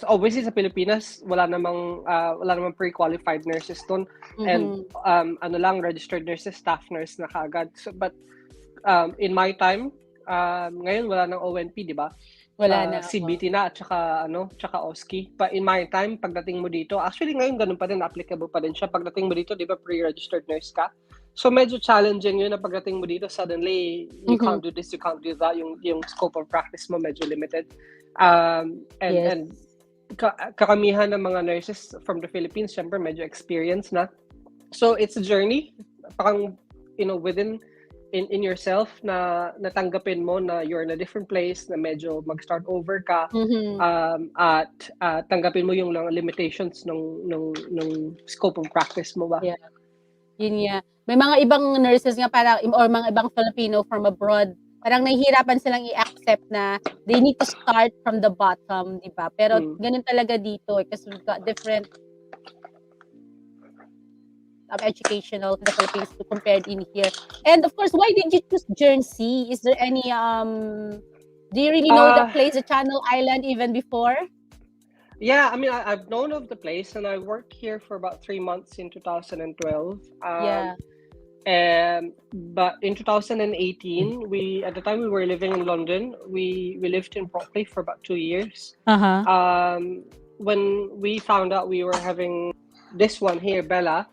obviously sa Pilipinas wala namang pre-qualified nurses doon and ano lang registered nurses, staff nurse na kaagad. So, but in my time, ngayon wala nang ONP, di ba? Wala na. CBT na at tsaka OSCE. But in my time, pagdating mo dito, actually ngayon ganun pa din, applicable pa din siya. Pagdating mo dito, di ba, pre-registered nurse ka? So medyo challenging yun na pagdating mo dito, suddenly, you can't do this, you can't do that. Yung scope of practice mo medyo limited. And kakamihan ng mga nurses from the Philippines, syempre medyo experienced na. So it's a journey. Parang, within in yourself na natanggapin mo na you're in a different place, na medyo mag-start over ka, at tanggapin mo yung limitations ng scope of practice mo ba. Yeah. Yun nga. May mga ibang nurses nga parang, or mga ibang Filipino from abroad, parang nahihirapan silang i-accept na they need to start from the bottom, di ba? Pero ganun talaga dito kasi we've got different educational in the Philippines to compared in here. And of course, why did you choose Guernsey? Is there any do you really know the place, the Channel Island, even before? Yeah, I mean, I've known of the place, and I worked here for about 3 months in 2012. But in 2018, at the time we were living in London, we lived in Brockley for about 2 years. When we found out we were having this one here, Bella,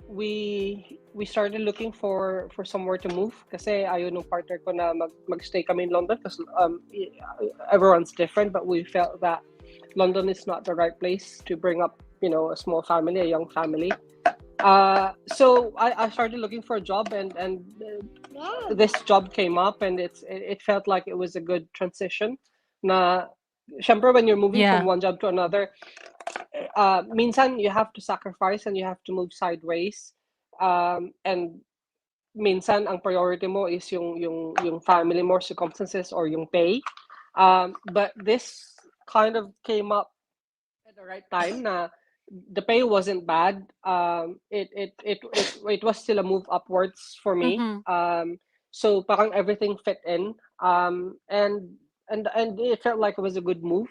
we started looking for somewhere to move kasi ayaw nung partner ko na magstay kami in London because everyone's different, but we felt that London is not the right place to bring up, a small family, a young family. So I started looking for a job, and this job came up, and it felt like it was a good transition. Na, syempre, when you're moving from one job to another, minsan you have to sacrifice and you have to move sideways. And minsan ang priority mo is yung family more circumstances or yung pay. But this kind of came up at the right time na the pay wasn't bad. It was still a move upwards for me. So parang everything fit in. And it felt like it was a good move.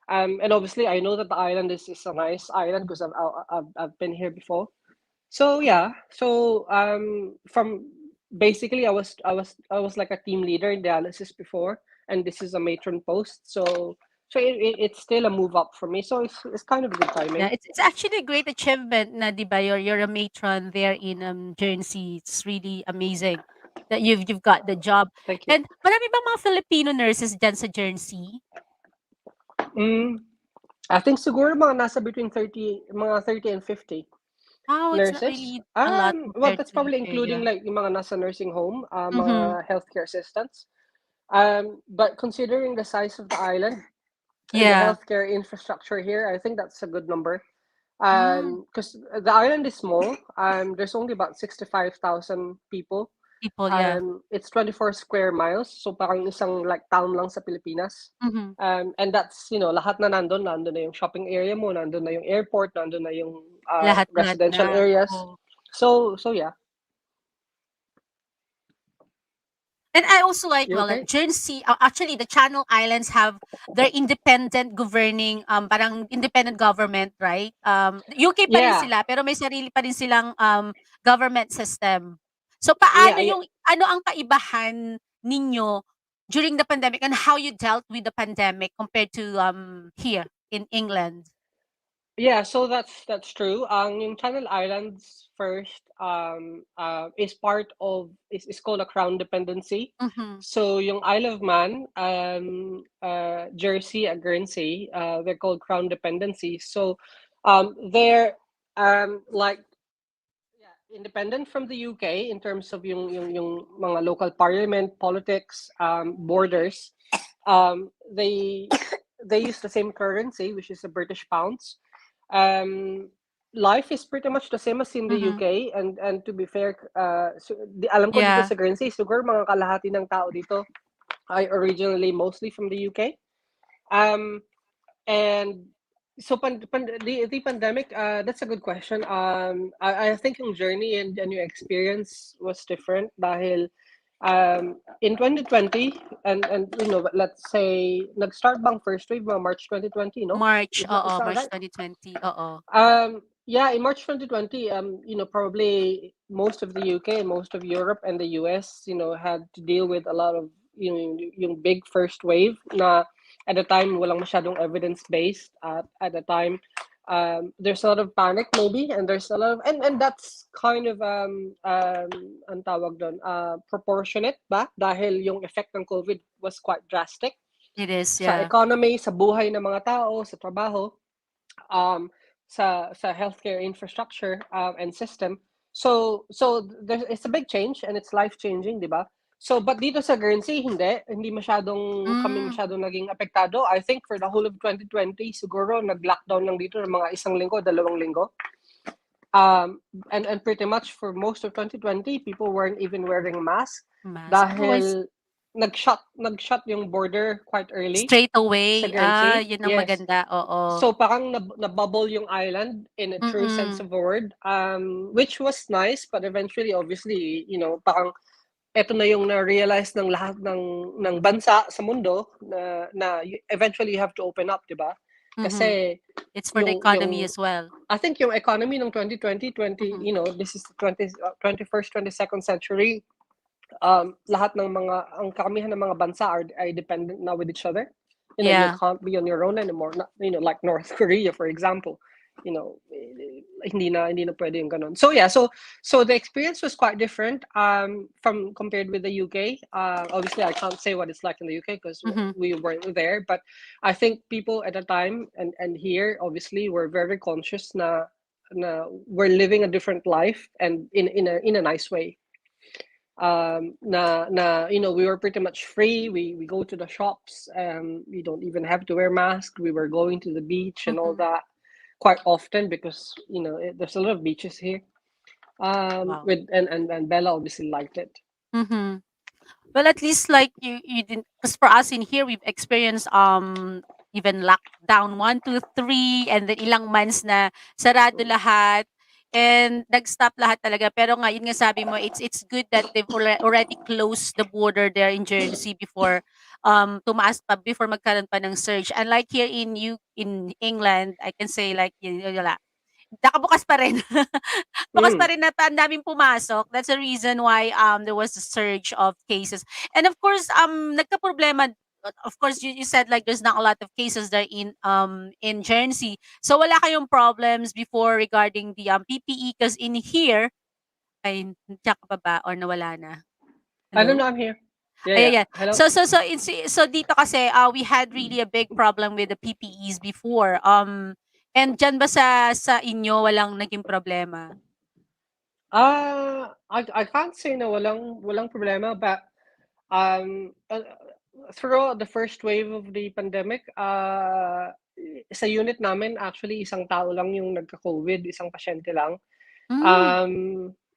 And obviously I know that the island is a nice island because I've been here before. So yeah. So from basically I was like a team leader in dialysis before, and this is a matron post. So it's still a move up for me. So it's kind of good timing. Yeah, it's actually a great achievement na, di ba, you're a matron there in Guernsey. It's really amazing that you've got the job. Thank you. And marami bang mga Filipino nurses dyan sa Guernsey? I think siguro mga nasa between 30 and 50 Oh, it's not nurses. really a lot Well, compared that's to probably UK, including yeah. like yung mga nasa nursing home, mga healthcare assistants. But considering the size of the island and the Yeah. healthcare infrastructure here, I think that's a good number. Because the island is small. There's only about 65,000 people. People, yeah. It's 24 square miles. So parang isang like town lang sa Pilipinas. And that's, lahat na nandun na yung shopping area mo, nandun na yung airport, nandun na yung Lahat residential na. areas. Oh. So yeah. And I also like, You well, okay? Guernsey, actually, the Channel Islands have their independent governing, parang independent government, right? UK pa rin Yeah. sila, pero may sarili pa rin silang government system. So, paano Yeah, ano ang kaibahan ninyo during the pandemic and how you dealt with the pandemic compared to here in England? Yeah, so that's true. Yung Channel Islands first is part of is called a crown dependency. So yung Isle of Man, Jersey, and Guernsey, they're called crown dependencies. So they're like independent from the UK in terms of yung mga local parliament, politics, borders. They use the same currency, which is the British pounds. life is pretty much the same as in the UK, and to be fair, alam ko dito Yeah. sa Guernsey, siguro mga kalahati ng tao dito ay originally mostly from the UK. And so the pandemic, that's a good question. I think yung journey and your experience was different dahil in 2020 and let's say nag-start bang first wave mga March 2020, no? March, Is that March right? 2020, oo. Yeah, in March 2020, probably most of the UK, most of Europe and the US, had to deal with a lot of, yung big first wave na at the time walang masyadong evidence-based. At the time, there's a lot of panic maybe, and there's a lot of, and that's kind of, ang tawag doon, proportionate ba? Dahil yung effect ng COVID was quite drastic. It is, Sa yeah. economy, sa buhay ng mga tao, sa trabaho, sa healthcare infrastructure and system. So it's a big change and it's life changing, di ba? So but dito sa Guernsey hindi masyadong kami masyadong naging apektado. I think for the whole of 2020 siguro nag-lockdown lang dito ng mga 1 linggo, 2 linggo. And pretty much for most of 2020 people weren't even wearing masks dahil nag-shut yung border quite early. Straight away. Sa Guernsey. Yun ang maganda. Oo. So parang nabubble yung island in a true sense of the word, which was nice, but eventually, obviously, parang eto na yung na-realize ng lahat ng bansa sa mundo na eventually you have to open up, di ba? Kasi it's for the economy as well. I think yung economy ng 2020, this is the 21st, 22nd century. Lahat ng ang karamihan ng mga bansa are dependent now with each other. You can't be on your own anymore. Like North Korea, for example. Hindi na pwede yung ganun. So yeah, so the experience was quite different from compared with the UK. Obviously, I can't say what it's like in the UK because we weren't there. But I think people at the time and here, obviously, were very conscious na we're living a different life and in a nice way. We were pretty much free. We go to the shops. We don't even have to wear masks. We were going to the beach and all that quite often because there's a lot of beaches here. Wow. And Bella obviously liked it. Well, at least like you didn't, because for us in here we've experienced even lockdown 1, 2, 3, and then ilang months na sarado lahat. And nag-stop lahat talaga. Pero nga, yun nga sabi mo, it's good that they've already closed the border there in Guernsey before tumaas pa, before magkaroon pa ng surge. Unlike here in England, I can say like, wala. Nakabukas pa rin. Bukas pa rin na ang daming pumasok. That's the reason why there was a surge of cases. And of course, nagka-problema. Of course, you said like there's not a lot of cases there in Guernsey. So wala kayong problems before regarding the PPE because in here ay check pa ba or nawala na? I don't know, I'm here. Yeah. Hello. So dito kasi we had really a big problem with the PPEs before. And dyan ba sa inyo walang naging problema? I can't say na walang problema, but throughout the first wave of the pandemic, sa unit namin actually isang tao lang yung nagka-COVID, isang pasyente lang.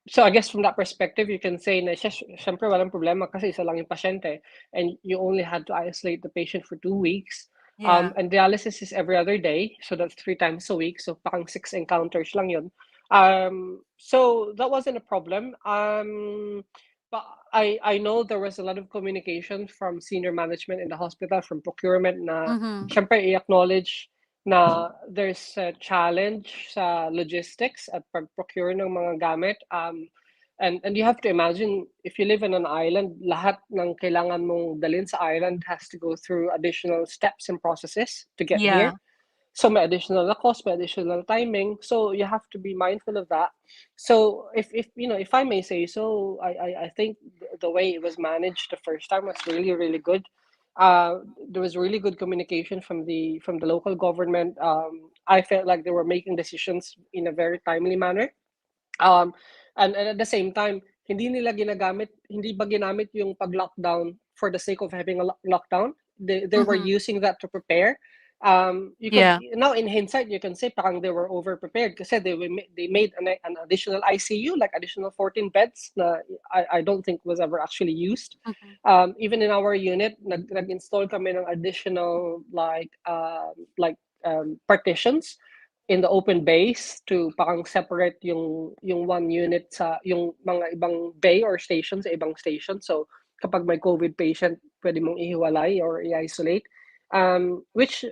So I guess from that perspective, you can say na syempre walang problema kasi isa lang yung pasyente and you only had to isolate the patient for 2 weeks. Yeah. And dialysis is every other day, so that's 3 times a week. So parang 6 encounters lang yun. So that wasn't a problem. But I know there was a lot of communication from senior management in the hospital, from procurement na syempre i-acknowledge na there's a challenge sa logistics at pag-procure ng mga gamit. And you have to imagine, if you live in an island, lahat ng kailangan mong dalhin sa island has to go through additional steps and processes to get here. So may additional cost, may additional timing. So you have to be mindful of that. So if I may say so, I think the way it was managed the first time was really, really good. There was really good communication from the local government. I felt like they were making decisions in a very timely manner. And at the same time, hindi ba ginamit yung pag-lockdown for the sake of having a lockdown. They were using that to prepare You Yeah. could now in hindsight you can say parang they were over prepared kasi they made an additional ICU, like additional 14 beds na I don't think was ever actually used. Mhm. Even in our unit nag-install kami ng additional partitions in the open bays to parang separate yung one unit sa yung mga ibang bay or station sa ibang station. So kapag may COVID patient, pwede mong ihiwalay or i-isolate. Which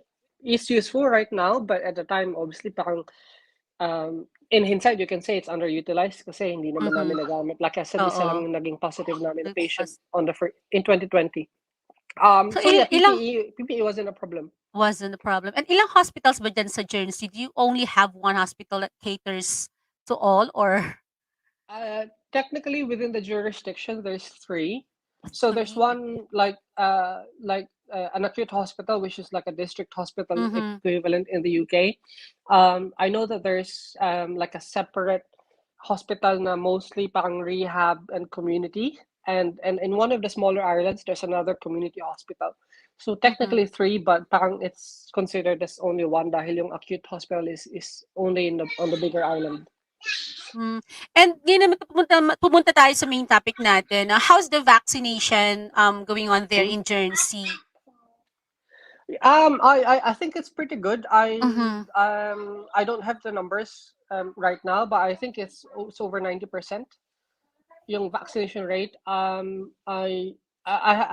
is useful right now, but at the time, obviously, parang in hindsight, you can say it's underutilized kasi hindi naman namin Mhm. nagamit. Like I said, isa Oo. lang yung naging positive namin na patient Nagpas on in 2020. So So yeah, ilang PPE wasn't a problem. wasn't a problem. And ilang hospitals ba diyan sa Guernsey? Do you only have one hospital that caters to all or Technically, within the jurisdiction, there's 3. So there's 3? one an acute hospital, which is like a district hospital Mhm. equivalent in the UK. I know that there's like a separate hospital na mostly parang rehab and community, and in one of the smaller islands, there's another community hospital. So technically Mhm. 3, but parang it's considered as only one dahil yung acute hospital is only on the bigger island. And ngayon naman pumunta tayo sa main topic natin. How's the vaccination going on there in Guernsey? I think it's pretty good. Mhm. I don't have the numbers right now, but I think it's over 90% yung vaccination rate. I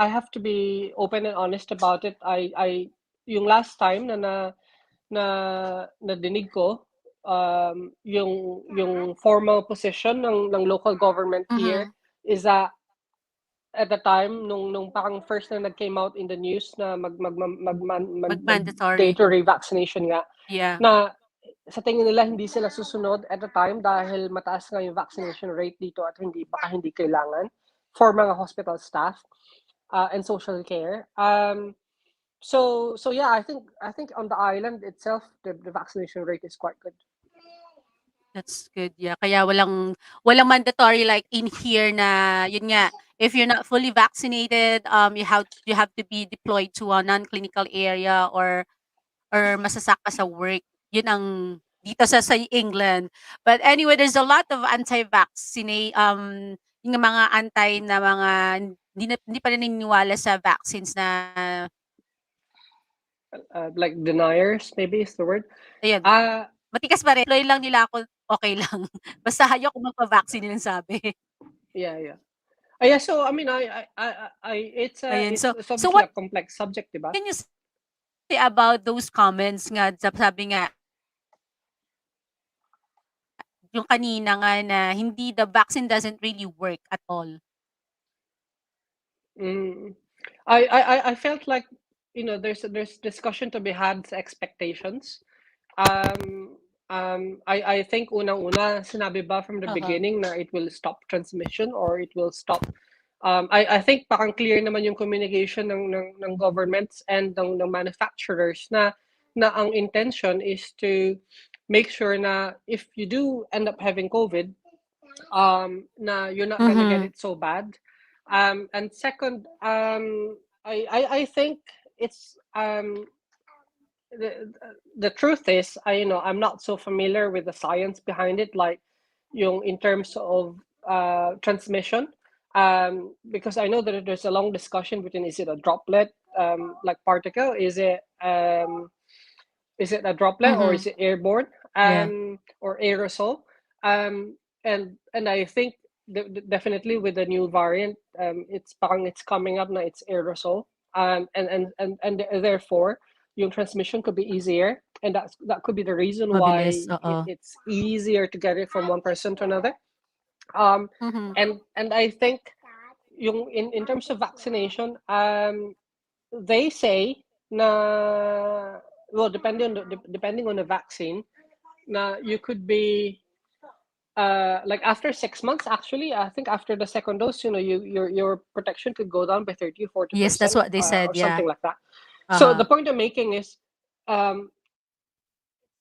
have to be open and honest about it. Yung last time na dinig ko, yung formal position ng local government here Mhm. is that at the time nung parang first na nag-came out in the news na Mag-mandatory. mandatory vaccination nga, Yeah. na sa tingin nila hindi sila susunod at the time dahil mataas nga yung vaccination rate dito at baka hindi kailangan for mga hospital staff and social care. So yeah, I think on the island itself the vaccination rate is quite good. That's good, yeah. Kaya walang mandatory like in here na yun nga, if you're not fully vaccinated, you have to be deployed to a non-clinical area or masasak ka sa work. Yun ang dito sa England. But anyway, there's a lot of yung mga anti na mga hindi pa rin naniniwala sa vaccines na Like deniers maybe is the word. ayun, matikas pa rin. Deploy lang nila ako, okay lang. Basta ayoko magpa-vaccine yun ang sabi. Yeah. Yeah, so I mean, it's Ayun, so obviously what a complex subject, diba? can you say about those comments nga, sabi nga, yung kanina nga na the vaccine doesn't really work at all? Mm. I felt like there's discussion to be had sa expectations. I think unang-una sinabi ba from the Uh-huh. beginning na it will stop transmission or it will stop. I think parang clear naman yung communication ng governments and ng manufacturers na ang intention is to make sure na if you do end up having COVID, na you're not gonna get Mhm. it so bad. And second, I think it's the truth is I'm not so familiar with the science behind it, like in terms of transmission, because I know that there's a long discussion between is it a droplet like particle, is it a droplet or is Mhm. it airborne Yeah. or aerosol, and I think definitely with the new variant, it's coming up now, it's aerosol, and therefore yung transmission could be easier, and that could be the reason why Mabilis, oo. it's easier to get it from one person to another. Mhm. And I think in terms of vaccination, they say na, well, depending on the vaccine, na you could be like after 6 months, actually I think after the second dose, your protection could go down by 30 or Yes, that's 40%, what they said, or yeah. something like that. So Uh-huh. the point I'm making is,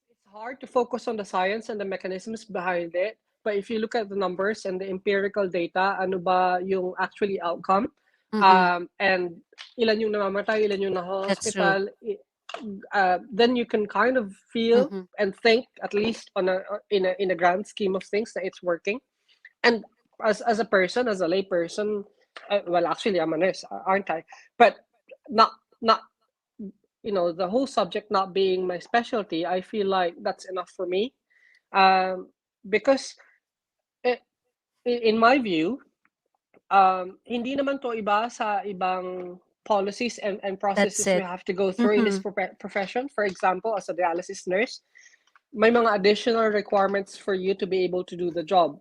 it's hard to focus on the science and the mechanisms behind it, but if you look at the numbers and the empirical data, ano ba yung actually outcome, Mhm. and ilan yung namamatay, ilan yung That's true. na-hospital, then you can kind of feel Mhm. and think, at least in a grand scheme of things, that it's working. And as a person, as a lay person, well, actually, I'm a nurse, aren't I? But not the whole subject not being my specialty, I feel like that's enough for me, because it, in my view, hindi naman to iba sa ibang policies and That's processes we it. have to go through in this profession. For example, as a dialysis nurse, may mga additional requirements for you to be able to do the job.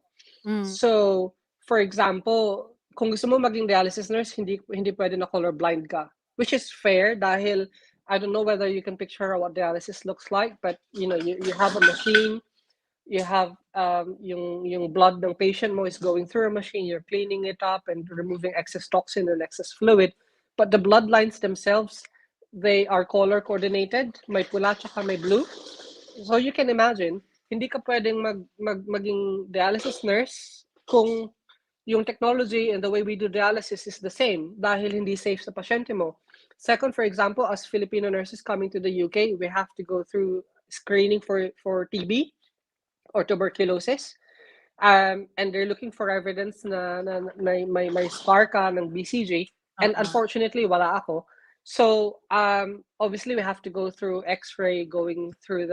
So, for example, kung gusto mo maging dialysis nurse, hindi pwede na colorblind ka, which is fair dahil I don't know whether you can picture what dialysis looks like, but you have a machine, you have yung blood ng patient mo is going through a machine, you're cleaning it up and removing excess toxin and excess fluid, but the bloodlines themselves, they are color coordinated, may pula tsaka may blue. So you can imagine, hindi ka pwedeng maging dialysis nurse kung yung technology and the way we do dialysis is the same dahil hindi safe sa pasyente mo. Second, for example, as Filipino nurses coming to the UK, we have to go through screening for TB or tuberculosis. And they're looking for evidence na may scar ka ng BCG. And unfortunately, wala ako. So obviously we have to go through X-ray, going through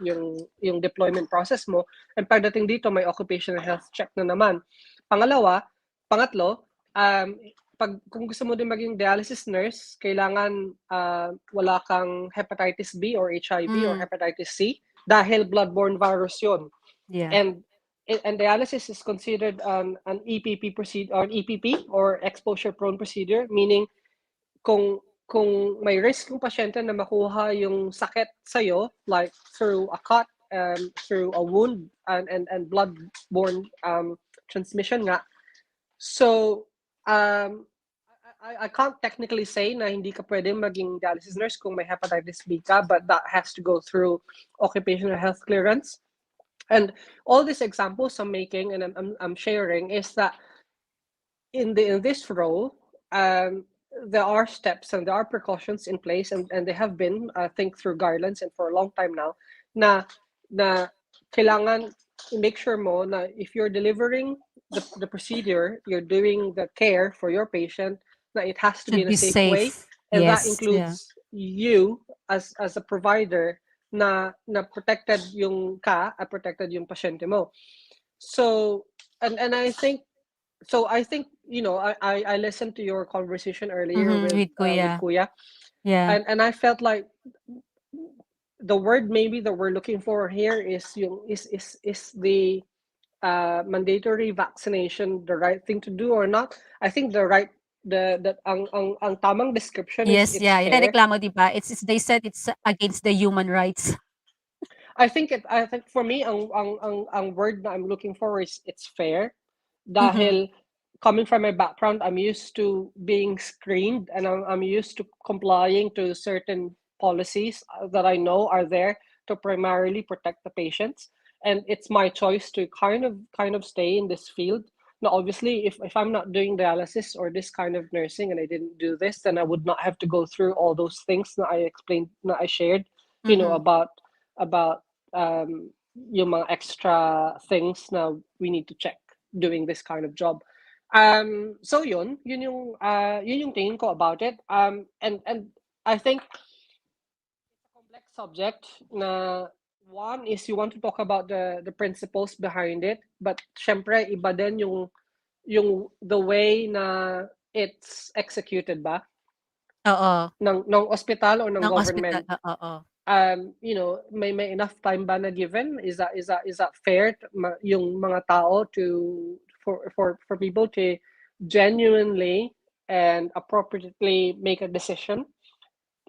yung deployment process mo. And pagdating dito, may occupational health check na naman. Pangatlo, kung gusto mo din maging dialysis nurse, kailangan wala kang hepatitis B or HIV or hepatitis C dahil bloodborne virus yun. Yeah. And dialysis is considered an EPP procedure or an EPP or exposure prone procedure, meaning kung may risk yung pasyente na makuha yung sakit sa'yo, like through a cut, through a wound and bloodborne transmission nga. So I can't technically say na hindi ka pwede maging dialysis nurse kung may hepatitis B ka, but that has to go through occupational health clearance. And all these examples I'm making and I'm sharing is that in this role, there are steps and there are precautions in place, and they have been, I think, through guidelines and for a long time now, na kailangan make sure mo na if you're delivering the procedure, you're doing the care for your patient, na it has to be in a safe way, and that includes you as a provider na protected yung protected yung pasyente mo. So and I think I listened to your conversation earlier with Kuya. Yeah. And I felt like the word maybe that we're looking for here is the mandatory vaccination the right thing to do or not. I think ang tamang description is it's fair. Reklamo, diba? They said it's against the human rights. I think for me ang word that I'm looking for is it's fair. Dahil coming from my background, I'm used to being screened and I'm used to complying to certain policies that I know are there to primarily protect the patients. And it's my choice to kind of stay in this field. Now, obviously, if I'm not doing dialysis or this kind of nursing and I didn't do this, then I would not have to go through all those things that I explained, that I shared, about yung mga extra things na we need to check doing this kind of job. So yun yung tingin ko about it. And I think it's a complex subject na one is you want to talk about the principles behind it, but syempre iba din yung the way na it's executed ba? Oo. ng ospital or ng government. Oo. May enough time ba na given? Is that fair yung mga tao for people to genuinely and appropriately make a decision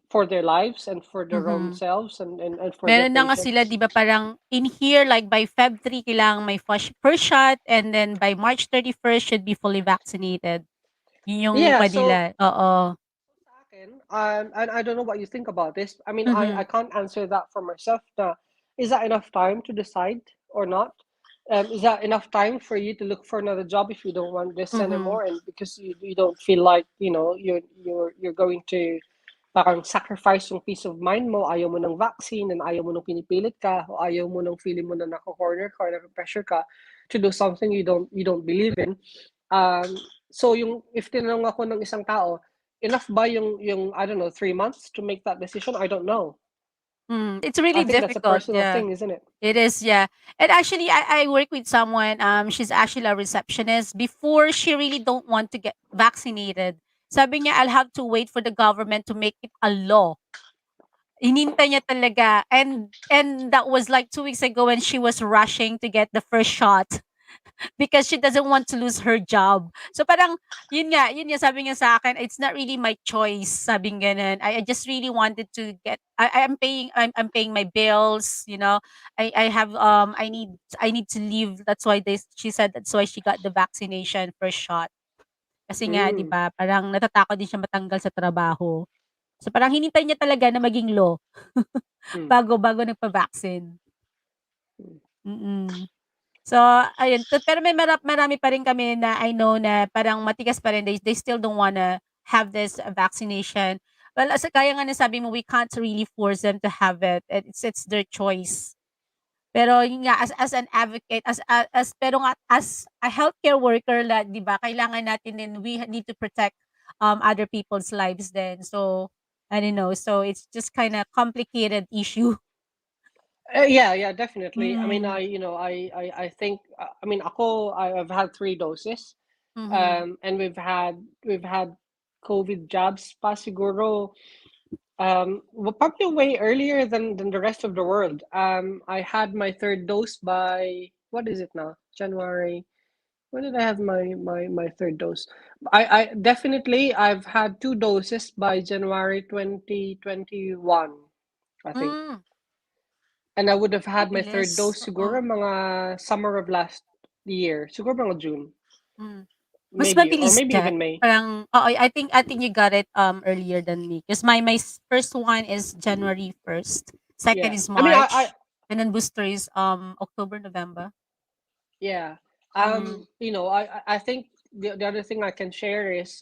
for their lives and for their own selves and for Meron their na nga sila, patients? di ba, parang in here, like by Feb 3, kailangan may first shot, and then by March 31st, should be fully vaccinated. Yun yung nila. Oo. Sa akin, and I don't know what you think about this. I mean, I can't answer that for myself. Is that enough time to decide or not? Is that enough time for you to look for another job if you don't want this anymore, and because you don't feel like you're going to parang sacrifice yung peace of mind mo, ayaw mo ng vaccine, and ayaw mo nung pinipilit ka, o ayaw mo nung feeling mo na naka-corner ka or naka-pressure ka to do something you don't believe in. So yung if tinanong ako ng isang tao, enough ba yung I don't know 3 months to make that decision? I don't know. It's really I think that's a difficult. personal Yeah. thing, isn't it? It is, yeah. And actually, I work with someone. She's actually a receptionist. Before, she really don't want to get vaccinated. Sabi niya, I'll have to wait for the government to make it a law. Hinintay niya talaga. And that was like 2 weeks ago when she was rushing to get the first shot because she doesn't want to lose her job. So parang, yun nga, sabi niya sa akin, it's not really my choice, sabi ganun. I just really wanted to get, I'm paying my bills, I have, I need to leave. That's why she said that's why she got the vaccination first shot. Kasi nga, di Mm. ba, parang natatakot din siya matanggal sa trabaho. So parang hinintay niya talaga na maging law Mm. bago nagpa-vaccine. Mm. So, ayun. Pero may marami pa rin kami na I know na parang matigas pa rin. They still don't wanna have this vaccination. Well, as kaya nga nasabi mo, we can't really force them to have it. It's their choice. Pero yun nga, as an advocate, pero nga, as a healthcare worker, di ba, kailangan natin din, we need to protect other people's lives then. So, I don't know. So, it's just kind of complicated issue. Yeah, definitely. I mean, Mm. I think, I mean, I've had 3 doses. Mhm. And we've had COVID jabs pa siguro, probably way earlier than the rest of the world. I had my 3rd dose by, what is it now? January. When did I have my 3rd dose? I definitely, I've had 2 doses by January 2021, I think. Mm. And I would have had my 3rd Bilis. dose siguro mga summer of last year. Siguro mga June. Mm. Mas Maybe, or mabilis maybe ka. even May. Parang, I think you got it earlier than me. Because my first one is January 1st. Second Yeah. is I mean, March. And then booster is October, November. yeah. Mm. I think the other thing I can share is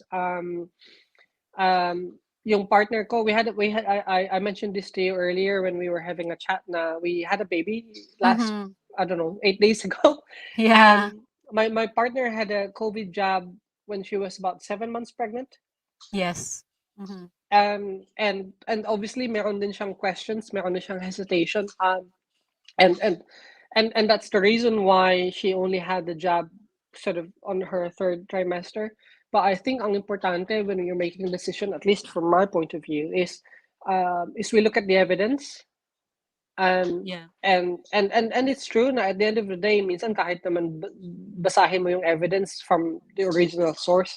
yung partner ko, I mentioned this to you earlier when we were having a chat na we had a baby last, Mhm. I don't know, 8 days ago. Yeah. My partner had a COVID jab when she was about 7 months pregnant. Yes. Mhm. And obviously meron din siyang questions, meron din siyang hesitation. And that's the reason why she only had the jab sort of on her 3rd trimester. But I think ang importante when you're making a decision, at least from my point of view, is we look at the evidence. Yeah. And it's true na at the end of the day, minsan kahit naman basahin mo yung evidence from the original source,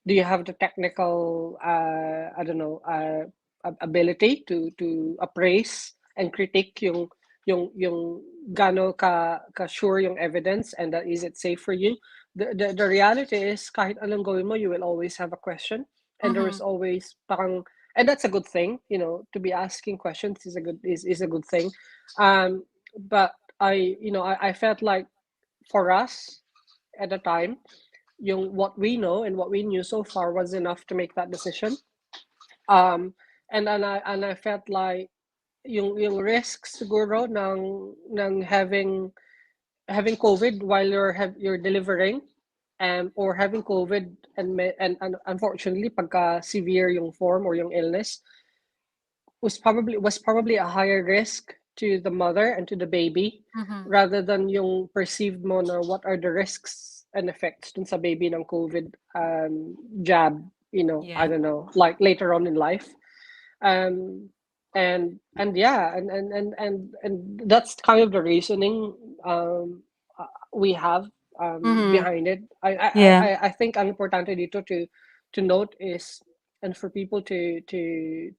do you have the technical I don't know ability to appraise and critique yung gaano ka sure yung evidence, and that is it safe for you? The reality is kahit anong gawin mo, you will always have a question, and there is Mhm. always parang, and that's a good thing, to be asking questions is a good thing. But I felt like for us at the time, what we know and what we knew so far was enough to make that decision. And I felt like yung risks siguro ng having COVID while you're delivering, or having COVID and unfortunately pagka severe yung form or yung illness was probably a higher risk to the mother and to the baby, Mhm. rather than yung perceived mo na what are the risks and effects dun sa baby ng COVID jab, I Yeah. don't know, like later on in life. um and yeah, and that's kind of the reasoning we have Mhm. behind it. Yeah. I think ang importante dito to note is, and for people to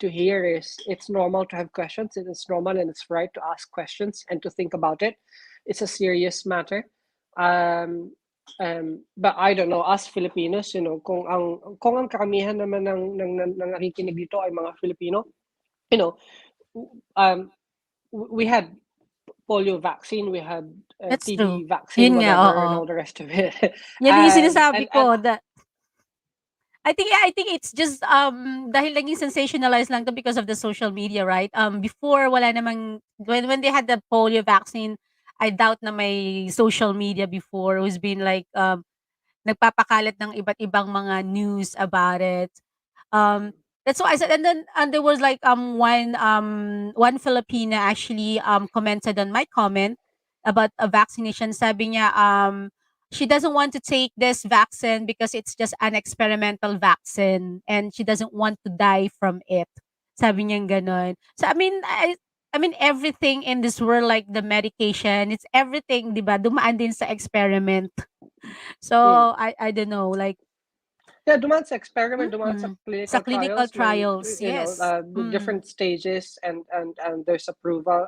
hear, is it's normal to have questions. It is normal and it's right to ask questions and to think about it. It's a serious matter. But I don't know, us Filipinos, kung ang karamihan naman ng nakikinig dito ay mga Filipino, um, we had polio vaccine, we had That's true. TB vaccine, Yun nga, whatever, oo. and all the rest of it. Yan yung sinasabi And ko I think it's just dahil naging sensationalized lang to because of the social media, right? Before wala namang when they had the polio vaccine, I doubt na may social media before who's been like nagpapakalat ng iba't ibang mga news about it. Um, that's why I said, and then and there was like one Filipina actually commented on my comment about a vaccination. Sabi niya she doesn't want to take this vaccine because it's just an experimental vaccine and she doesn't want to die from it. Sabi niya ganon. So I mean everything in this world like the medication, it's everything, 'di ba? Dumaan din sa experiment. So Mm. I don't know like Yeah, dumaan sa experiment, dumaan sa sa clinical clinical trials when trials, yes. the different stages and there's approval.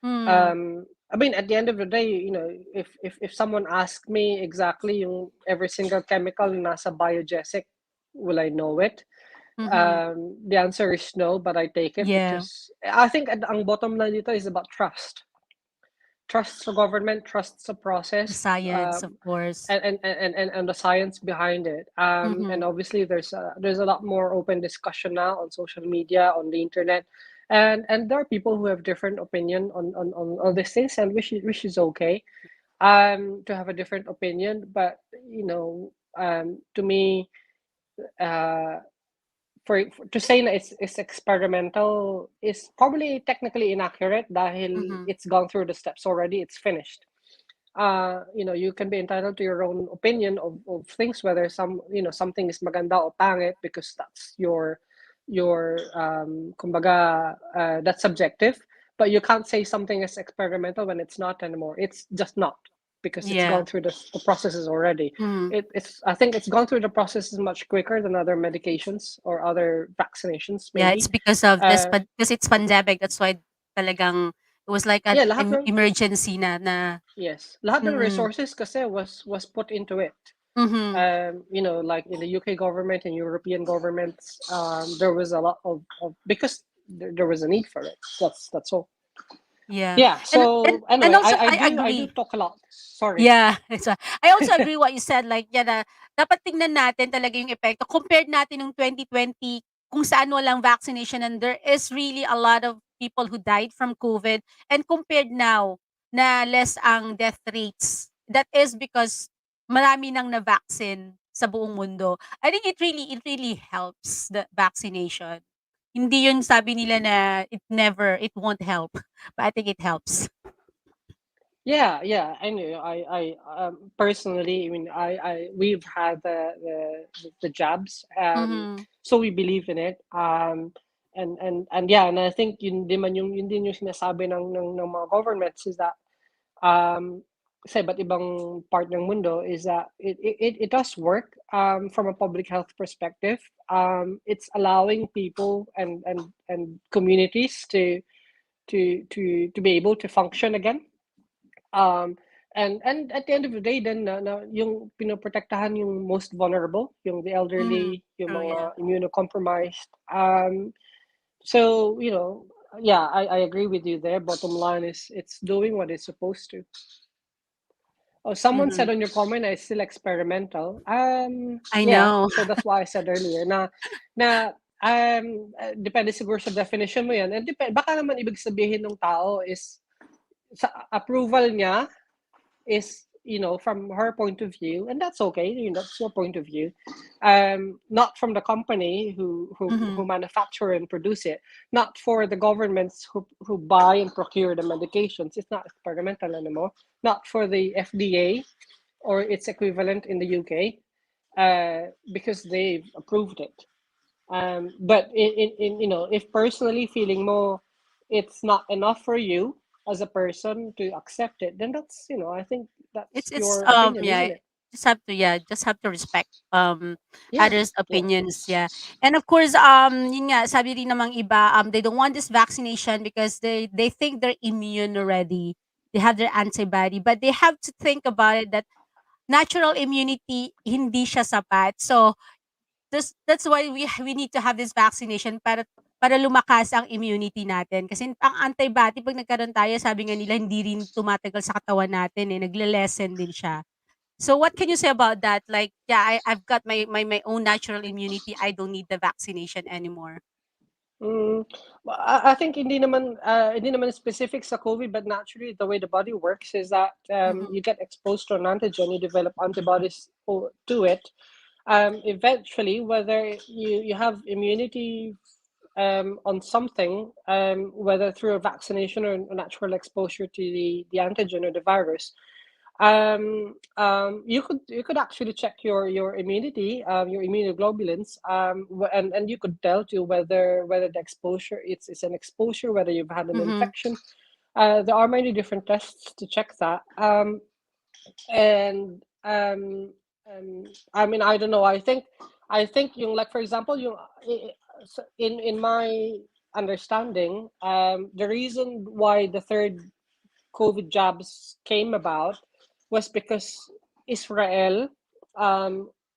Mm. I mean, at the end of the day, if someone asked me exactly yung every single chemical na nasa biogesic, will I know it? The answer is no, but I take it Yeah. because I think ang bottom line dito is about trust. Trust the government, trust the The process, science, of course. and the science behind it. And obviously, there's a lot more open discussion now on social media, on the internet, and there are people who have different opinion on these things, and which is okay, to have a different opinion. But to me, to say na it's experimental is probably technically inaccurate dahil it's gone through the steps already, it's finished. You can be entitled to your own opinion of things, whether something is maganda or pangit, because that's your kumbaga, that's subjective. But you can't say something is experimental when it's not anymore. It's just not, because it's Yeah. gone through the processes already. I think it's gone through the processes much quicker than other medications or other vaccinations, Yeah, maybe. it's because of this Uh, because it's pandemic. That's why talagang it was like yeah, an lahat ng emergency na yes, lahat ng mm. resources kasi was put into it. Mhm. Like in the UK government and European governments, there was a lot of because there was a need for it. That's all. Yeah. Yeah. So And anyway, also I I do agree. talk a lot. Sorry. Yeah, so I also agree what you said like yeah, na dapat tingnan natin talaga yung epekto. Compared natin nung 2020 kung saan walang vaccination and there is really a lot of people who died from COVID and compared now na less ang death rates. That is because marami nang na-vaccine sa buong mundo. I think it really helps the vaccination. Hindi yun sabi nila na it won't help. But I think it helps. Yeah. I know. Personally, I mean, we've had the jabs, so we believe in it. And yeah, and I think yun din yung sinasabi ng mga governments is that sa iba't ibang part ng mundo is that it does work from a public health perspective. It's allowing people and communities to be able to function again. And at the end of the day, then yung pinoprotektahan yung most vulnerable, yung the elderly, yung True, yeah. mga immunocompromised. So yeah, I agree with you there. Bottom line is it's doing what it's supposed to. Oh, someone said on your comment na it's still experimental. I Yeah, know. so that's why I said earlier na depende siguro sa definition mo yan. And baka naman ibig sabihin ng tao is sa approval niya is from her point of view, and that's okay. That's your point of view, not from the company who manufacture and produce it, not for the governments who buy and procure the medications. It's not experimental anymore. Not for the FDA or its equivalent in the UK, because they've approved it. But if personally feeling more, it's not enough for you as a person to accept it, then that's I think that's It's your opinion, yeah, isn't it? just have to respect Yeah, others' yeah. opinions, yeah. And of course, yun nga sabi rin namang iba, they don't want this vaccination because they think they're immune already. They have their antibody, but they have to think about it that natural immunity hindi siya sapat. So that's why we need to have this vaccination para lumakas ang immunity natin. Kasi ang antibody 'pag nagkaroon tayo sabi nga nila hindi rin tumatagal sa katawan natin, eh, nagle-lessen din siya. So what can you say about that? Like, yeah, I've got my own natural immunity. I don't need the vaccination anymore. Mm, I think hindi naman specific sa COVID, but naturally the way the body works is that Mm-hmm. you get exposed to an antigen, you develop antibodies to it. Eventually, whether you have immunity on something, whether through a vaccination or a natural exposure to the antigen or the virus, you could actually check your immunity, your immunoglobulins, and you could tell to whether the exposure it's an exposure, whether you've had an Mm-hmm. infection. There are many different tests to check that. And I mean, I don't know. I think yung, like, for example, yung in my understanding, the reason why the third COVID jabs came about was because Israel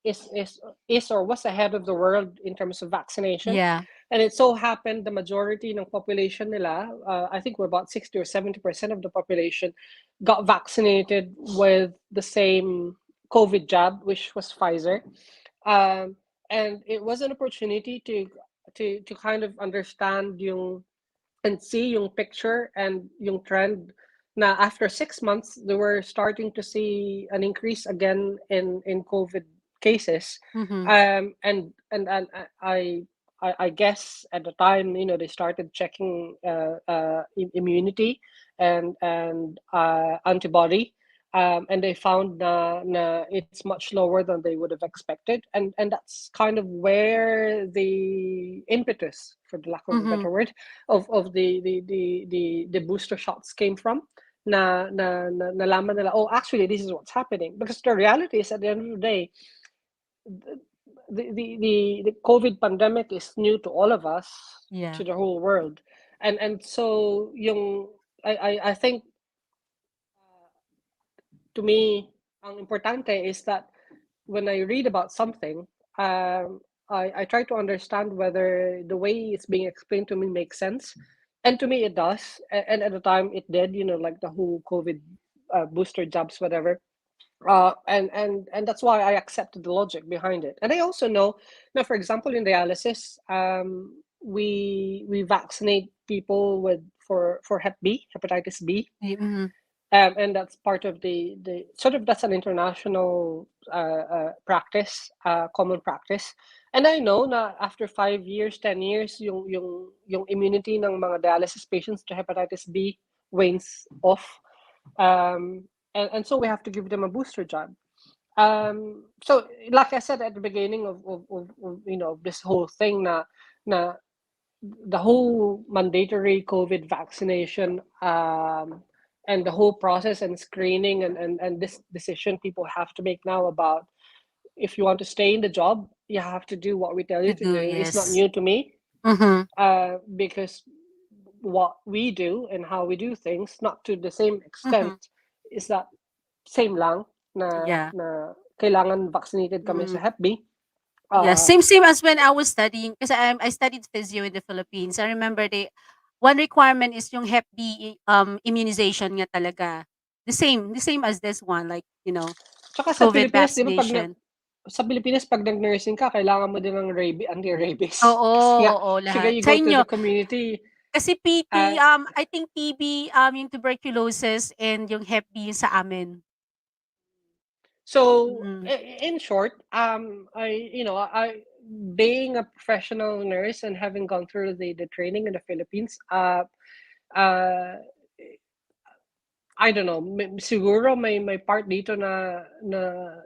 is or was ahead of the world in terms of vaccination. Yeah. And it so happened the majority ng population nila, I think we're about 60 or 70% of the population, got vaccinated with the same COVID jab, which was Pfizer. Um, and it was an opportunity to kind of understand yung and see yung picture and yung trend na after 6 months they were starting to see an increase again in COVID cases. Mm-hmm. And I guess at the time, they started checking immunity and antibody, and they found na it's much lower than they would have expected, and that's kind of where the impetus, for the lack of a Mm-hmm. better word, of the booster shots came from. Nalaman nila, oh, actually this is what's happening, because the reality is, at the end of the day, the COVID pandemic is new to all of us, Yeah. to the whole world, and so yung I think, to me, ang importante is that when I read about something, I try to understand whether the way it's being explained to me makes sense. And to me, it does. And at the time, it did, like the whole COVID booster jabs, whatever. And that's why I accepted the logic behind it. And I also know, now, for example, in dialysis, we vaccinate people for Hep B, hepatitis B, Mm-hmm. and that's part of the sort of, that's an international practice, common practice. And I know na after 5 years, 10 years, yung immunity ng mga dialysis patients to hepatitis B wanes off, and so we have to give them a booster jab. So, like I said at the beginning of this whole thing, na the whole mandatory COVID vaccination, and the whole process and screening and this decision people have to make now about, if you want to stay in the job, you have to do what we tell you To to do, do. It's not yes. new to me, Mm-hmm. because what we do and how we do things, not to the same Mm-hmm. extent, is that same lang Yeah. na kailangan vaccinated kami sa Mm-hmm. Hep B. Yeah, same as when I was studying, because I studied physio in the Philippines. I remember one requirement is yung Hep B immunization nga talaga. The same as this one, like, Tsaka sa COVID Pilipinas, di ba, vaccination. sa Pilipinas, pag nag-nursing ka, kailangan mo din ng anti-rabies. Oo, oo, Kasi lahat. you Sa go to inyo, the community. kasi PT, Uh, I think TB, yung tuberculosis and yung Hep B yung sa amin. so, Mm. in short, I being a professional nurse and having gone through the training in the Philippines, uh, I don't know, siguro may part dito na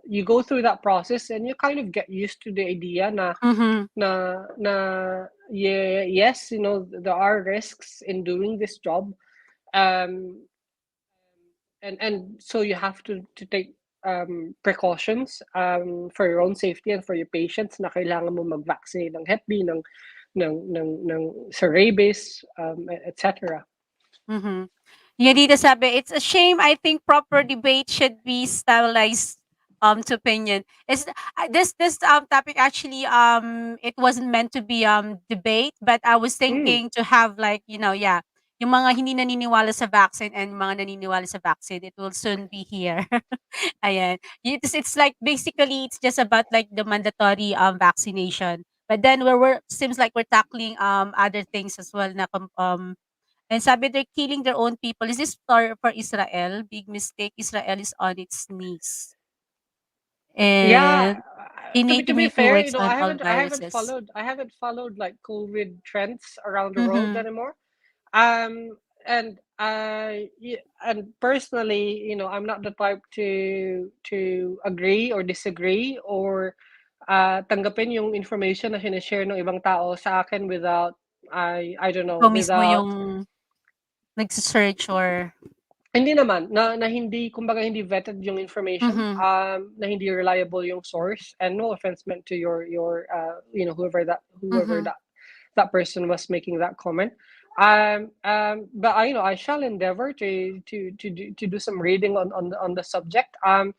you go through that process and you kind of get used to the idea na Mm-hmm. yeah, yes, there are risks in doing this job, um, and so you have to take precautions for your own safety and for your patients, na kailangan mo mag-vaccinate ng Hep B, ng sa rabies, etc. Mm-hmm. Yung dito sabi, it's a shame. I think proper debate should be stylized to opinion. It's this topic actually, it wasn't meant to be debate, but I was thinking to have, like, yeah, yung mga hindi naniniwala sa vaccine and mga naniniwala sa vaccine, it will soon be here. Ayan. It's like basically it's just about like the mandatory vaccination. But then we're seems like we're tackling other things as well na and sabi they're killing their own people. Is this for Israel? Big mistake. Israel is on its knees. Yeah, And innate to be immunity fair, works on all viruses. I haven't followed like COVID trends around the world Mhm. anymore. Um, and and personally, I'm not the type to agree or disagree or tanggapin yung information na sinishare ng ibang tao sa akin without I don't know, Ikaw mismo without. yung nagse-search or Hindi naman na hindi kumbaga hindi vetted yung information, mhm, na hindi reliable yung source, and no offense meant to your whoever mhm, that person was making that comment. But I shall endeavor to do some reading on the subject. I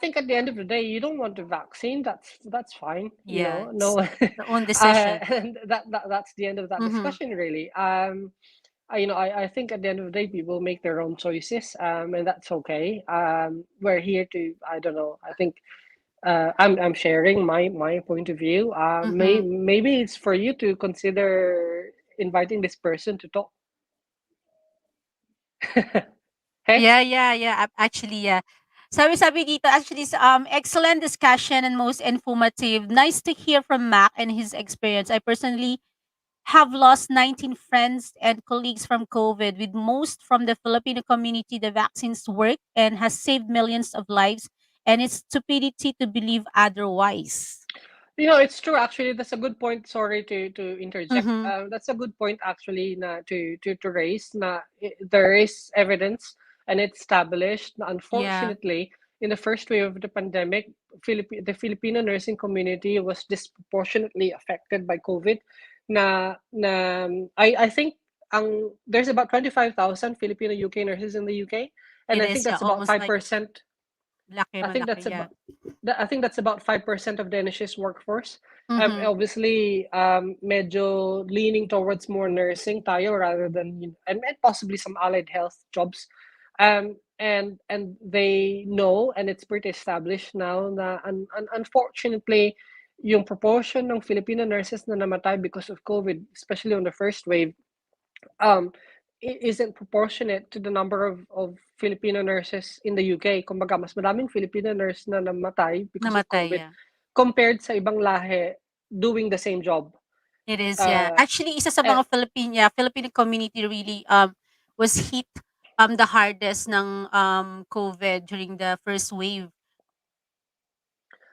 think at the end of the day, you don't want the vaccine. That's fine. yeah, it's No, your own decision. and that's the end of that Mhm, discussion, really. I think at the end of the day, people make their own choices, and that's okay. We're here to, I don't know. I think I'm sharing my point of view. mhm. Maybe it's for you to consider inviting this person to talk. Hey, Yeah. Actually, yeah. Sabi dito, actually, excellent discussion and most informative. Nice to hear from Mac and his experience. I personally have lost 19 friends and colleagues from COVID, with most from the Filipino community. The vaccines work and has saved millions of lives, and it's stupidity to believe otherwise. It's true. Actually, that's a good point. Sorry to interject. Mhm. That's a good point actually. Na to raise. There is evidence and it's established. Na Yeah, unfortunately, in the first wave of the pandemic, the Filipino nursing community was disproportionately affected by COVID. I think there's about 25,000 Filipino UK nurses in the UK, and it I think is. Yeah, that's about almost five like percent. malaki, I think malaki. that's Yeah. about I think that's about 5% of the NHS workforce. Mhm. Obviously, medyo leaning towards more nursing tayo rather than and possibly some allied health jobs. And they know, and it's pretty established now na unfortunately yung proportion ng Filipino nurses na namatay because of COVID, especially on the first wave, um, it isn't proportionate to the number of Filipino nurses in the UK. Kumbaga, mas madaming Filipino nurse na namatay because of Namatay, COVID yeah. compared sa ibang lahi doing the same job. It is, yeah. Uh, Actually, isa sa eh, mga Filipino community really was hit the hardest ng COVID during the first wave.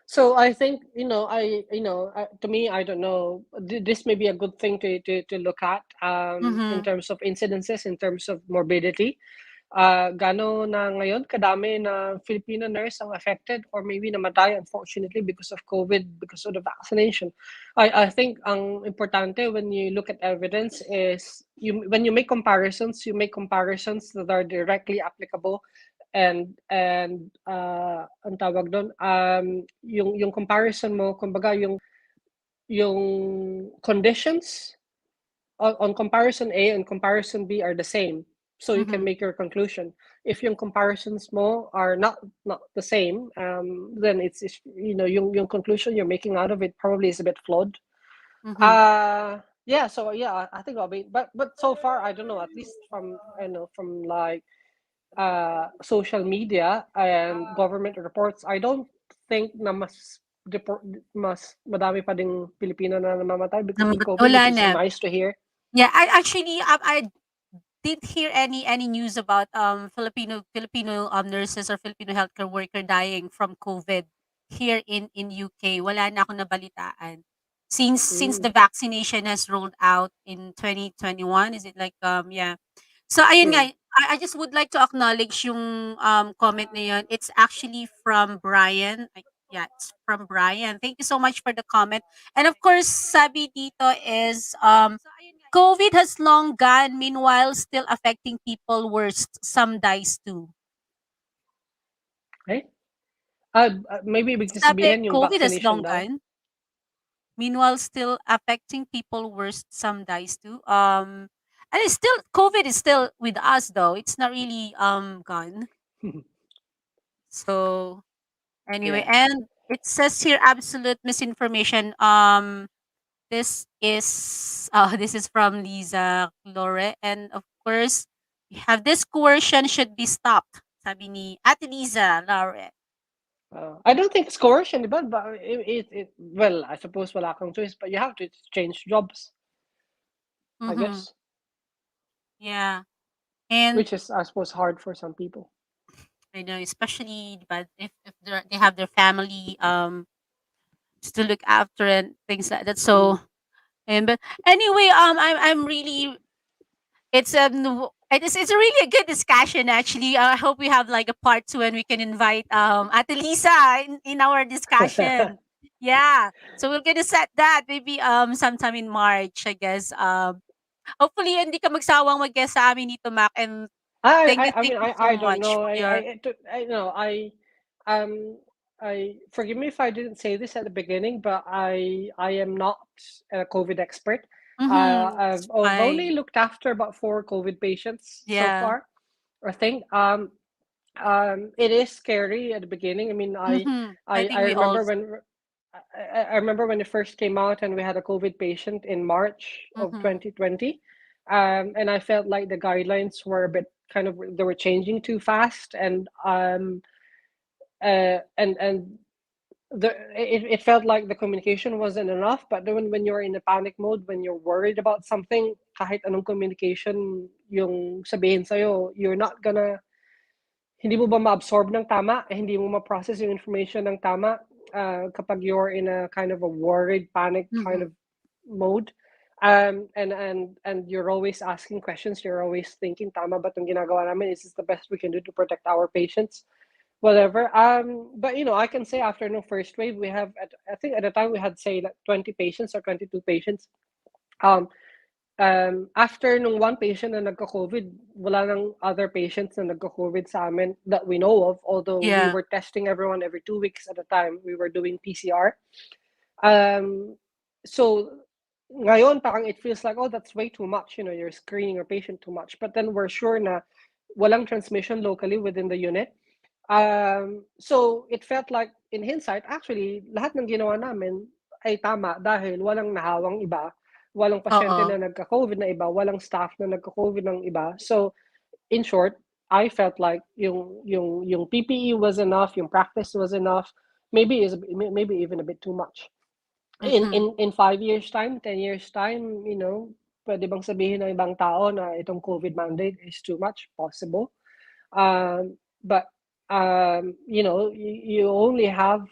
so I think to me, I don't know. This may be a good thing to look at in Mhm. terms of incidences, in terms of morbidity. Gaano na ngayon kadami na Filipino nurse ang affected or maybe namatay unfortunately because of COVID, because of the vaccination. I think ang importante when you look at evidence is when you make comparisons, you make comparisons that are directly applicable and ang tawag doon yung comparison mo kumbaga yung conditions on comparison A and comparison B are the same, so you can Mhm. make your conclusion. If yung comparisons mo are not the same, then it's yung conclusion you're making out of it probably is a bit flawed. Mhm. Yeah, so yeah, I think I'll be, but so far I don't know, at least from from like social media and government reports, I don't think na mas madami pa ding Pilipino na namamatay because of COVID, Wala which is na. nice to hear. Yeah, I actually I didn't hear any news about Filipino nurses or Filipino healthcare worker dying from COVID here in UK. Wala na akong nabalitaan. Since Mm, the vaccination has rolled out in 2021, is it like yeah. So ayun nga, mm. I just would like to acknowledge yung comment na yun. It's actually from Brian. Yeah, it's from Brian. Thank you so much for the comment. And of course, sabi dito is COVID has long gone, meanwhile still affecting people worst. Some dies too. Okay. Maybe ibig Sabi, sabihin yung COVID has vaccination long daw. gone, meanwhile still affecting people worst. Some dies too. And it's still COVID is still with us though. It's not really gone. So anyway, Yeah. and it says here absolute misinformation. This is this is from Liza Lore, and of course we have this coercion should be stopped. Sabi ni Ate Liza Lore. I don't think it's coercion, but well, I suppose wala kang choice, but you have to change jobs, I Mm-hmm. guess, Yeah. And which is, I suppose, hard for some people. I know, especially but if they have their family to look after and things like that. So and but anyway, I'm really it's really a good discussion actually. I hope we have like a part two and we can invite Ate Lisa in our discussion. Yeah. So we're gonna set that maybe sometime in March, I guess. Hopefully hindi ka magsawang mag-guest sa amin nito, Mac, and I thank mean, you so I don't much know. for your I know um forgive me if I didn't say this at the beginning, but I am not a COVID expert. it's I've only fine. looked after about 4 COVID patients so Yeah. far. I think it is scary at the beginning. I mean, I think I we all remember when I remember when it first came out and we had a COVID patient in March of mm-hmm. 2020. And I felt like the guidelines were a bit kind of they were changing too fast, and it felt like the communication wasn't enough. But then when you're in a panic mode, when you're worried about something, kahit anong communication yung sabihin sa'yo, you're not gonna hindi mo ba ma-absorb ng tama, hindi mo ma-process yung information ng tama kapag you're in a kind of a worried, panic kind Mm-hmm. of mode. And you're always asking questions, you're always thinking, tama ba itong ginagawa namin? Is this the best we can do to protect our patients? Whatever. But I can say after the first wave, we have, I think at the time we had say like 20 patients or 22 patients. After nung one patient na nagka-COVID, wala nang other patients na nagka-COVID sa amin that we know of, although we Yeah. were testing everyone every 2 weeks at a time. We were doing PCR. So ngayon, parang it feels like, oh, that's way too much. You're screening your patient too much. But then we're sure na walang transmission locally within the unit. So it felt like, in hindsight, actually, lahat ng ginawa namin ay tama dahil walang nahawang iba, walang pasyente Oo. na nagka-COVID na iba, walang staff na nagka-COVID ng iba. So, in short, I felt like yung PPE was enough, yung practice was enough, maybe even a bit too much. Mm-hmm. In 5 years time, 10 years time, pwede bang sabihin ng ibang tao na itong COVID mandate is too much? Possible. But you only have,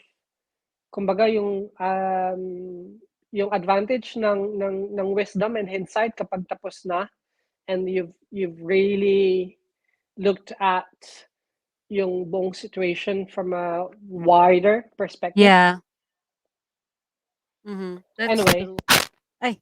kumbaga, yung advantage ng wisdom and hindsight kapag tapos na, and you've really looked at yung buong situation from a wider perspective. Yeah. Mm-hmm. That's Anyway, true. Ay,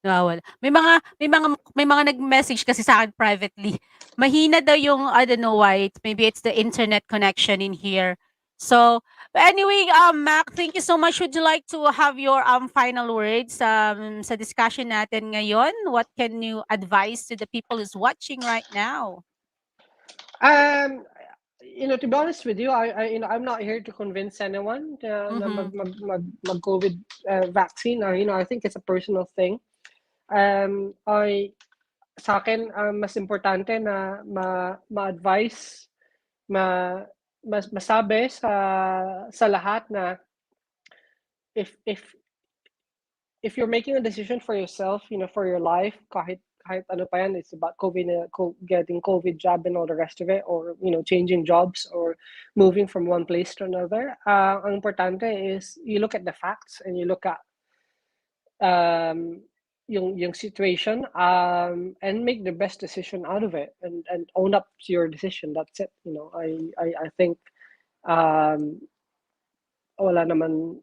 nawawala. May mga nag-message kasi sa akin privately. Mahina daw yung I don't know why. Maybe it's the internet connection in here. So, but anyway, Mac, thank you so much. Would you like to have your final words sa discussion natin ngayon? What can you advise to the people who's watching right now? to be honest with you, I'm not here to convince anyone na mag COVID vaccine. I think it's a personal thing. Sa akin, mas importante na ma-advise, masabi sa lahat na if you're making a decision for yourself, for your life, kahit ano pa yan, it's about COVID, getting COVID jab and all the rest of it, or changing jobs or moving from one place to another. Ang importante is you look at the facts and you look at yung situation, and make the best decision out of it, and own up to your decision. That's it. I think wala naman,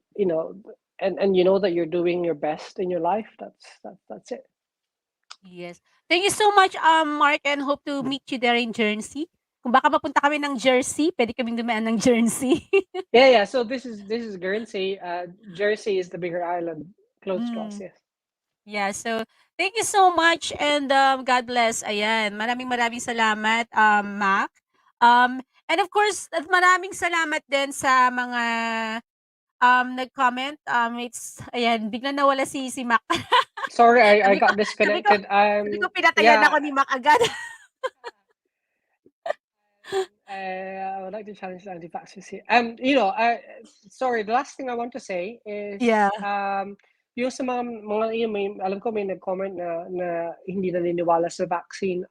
and you know that you're doing your best in your life. That's it. Yes. Thank you so much, Mark, and hope to meet you there in Jersey. Kung baka mapunta kami ng Jersey, pwede kaming dumaan ng Jersey. Yeah. So this is Guernsey. Jersey is the bigger island close to us. Mm. Yes. Yeah, so thank you so much and God bless. Ayan, maraming salamat, Mac. And of course, at maraming salamat din sa mga nag-comment. Ayan, biglang nawala si Mac. Sorry, I sabi ko, got disconnected. sabi ko pinatayan Yeah, ako ni Mac agad. I would like to challenge the anti-vaxxers here. Sorry, the last thing I want to say is, Yeah. yung sa mga yun, alam ko may nag-comment na hindi naniniwala sa vaccine.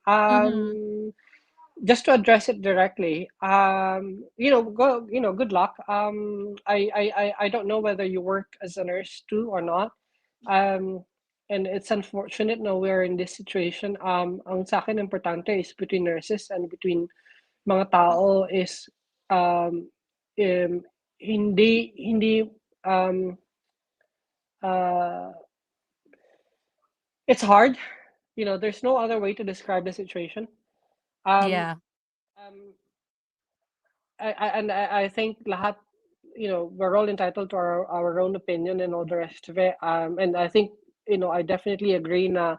Just to address it directly, good luck. I don't know whether you work as a nurse too or not. And it's unfortunate na we're in this situation. Ang sa akin importante is between nurses and between mga tao is hindi it's hard. There's no other way to describe the situation. Yeah. I think lahat, we're all entitled to our own opinion and all the rest of it. And I think, I definitely agree na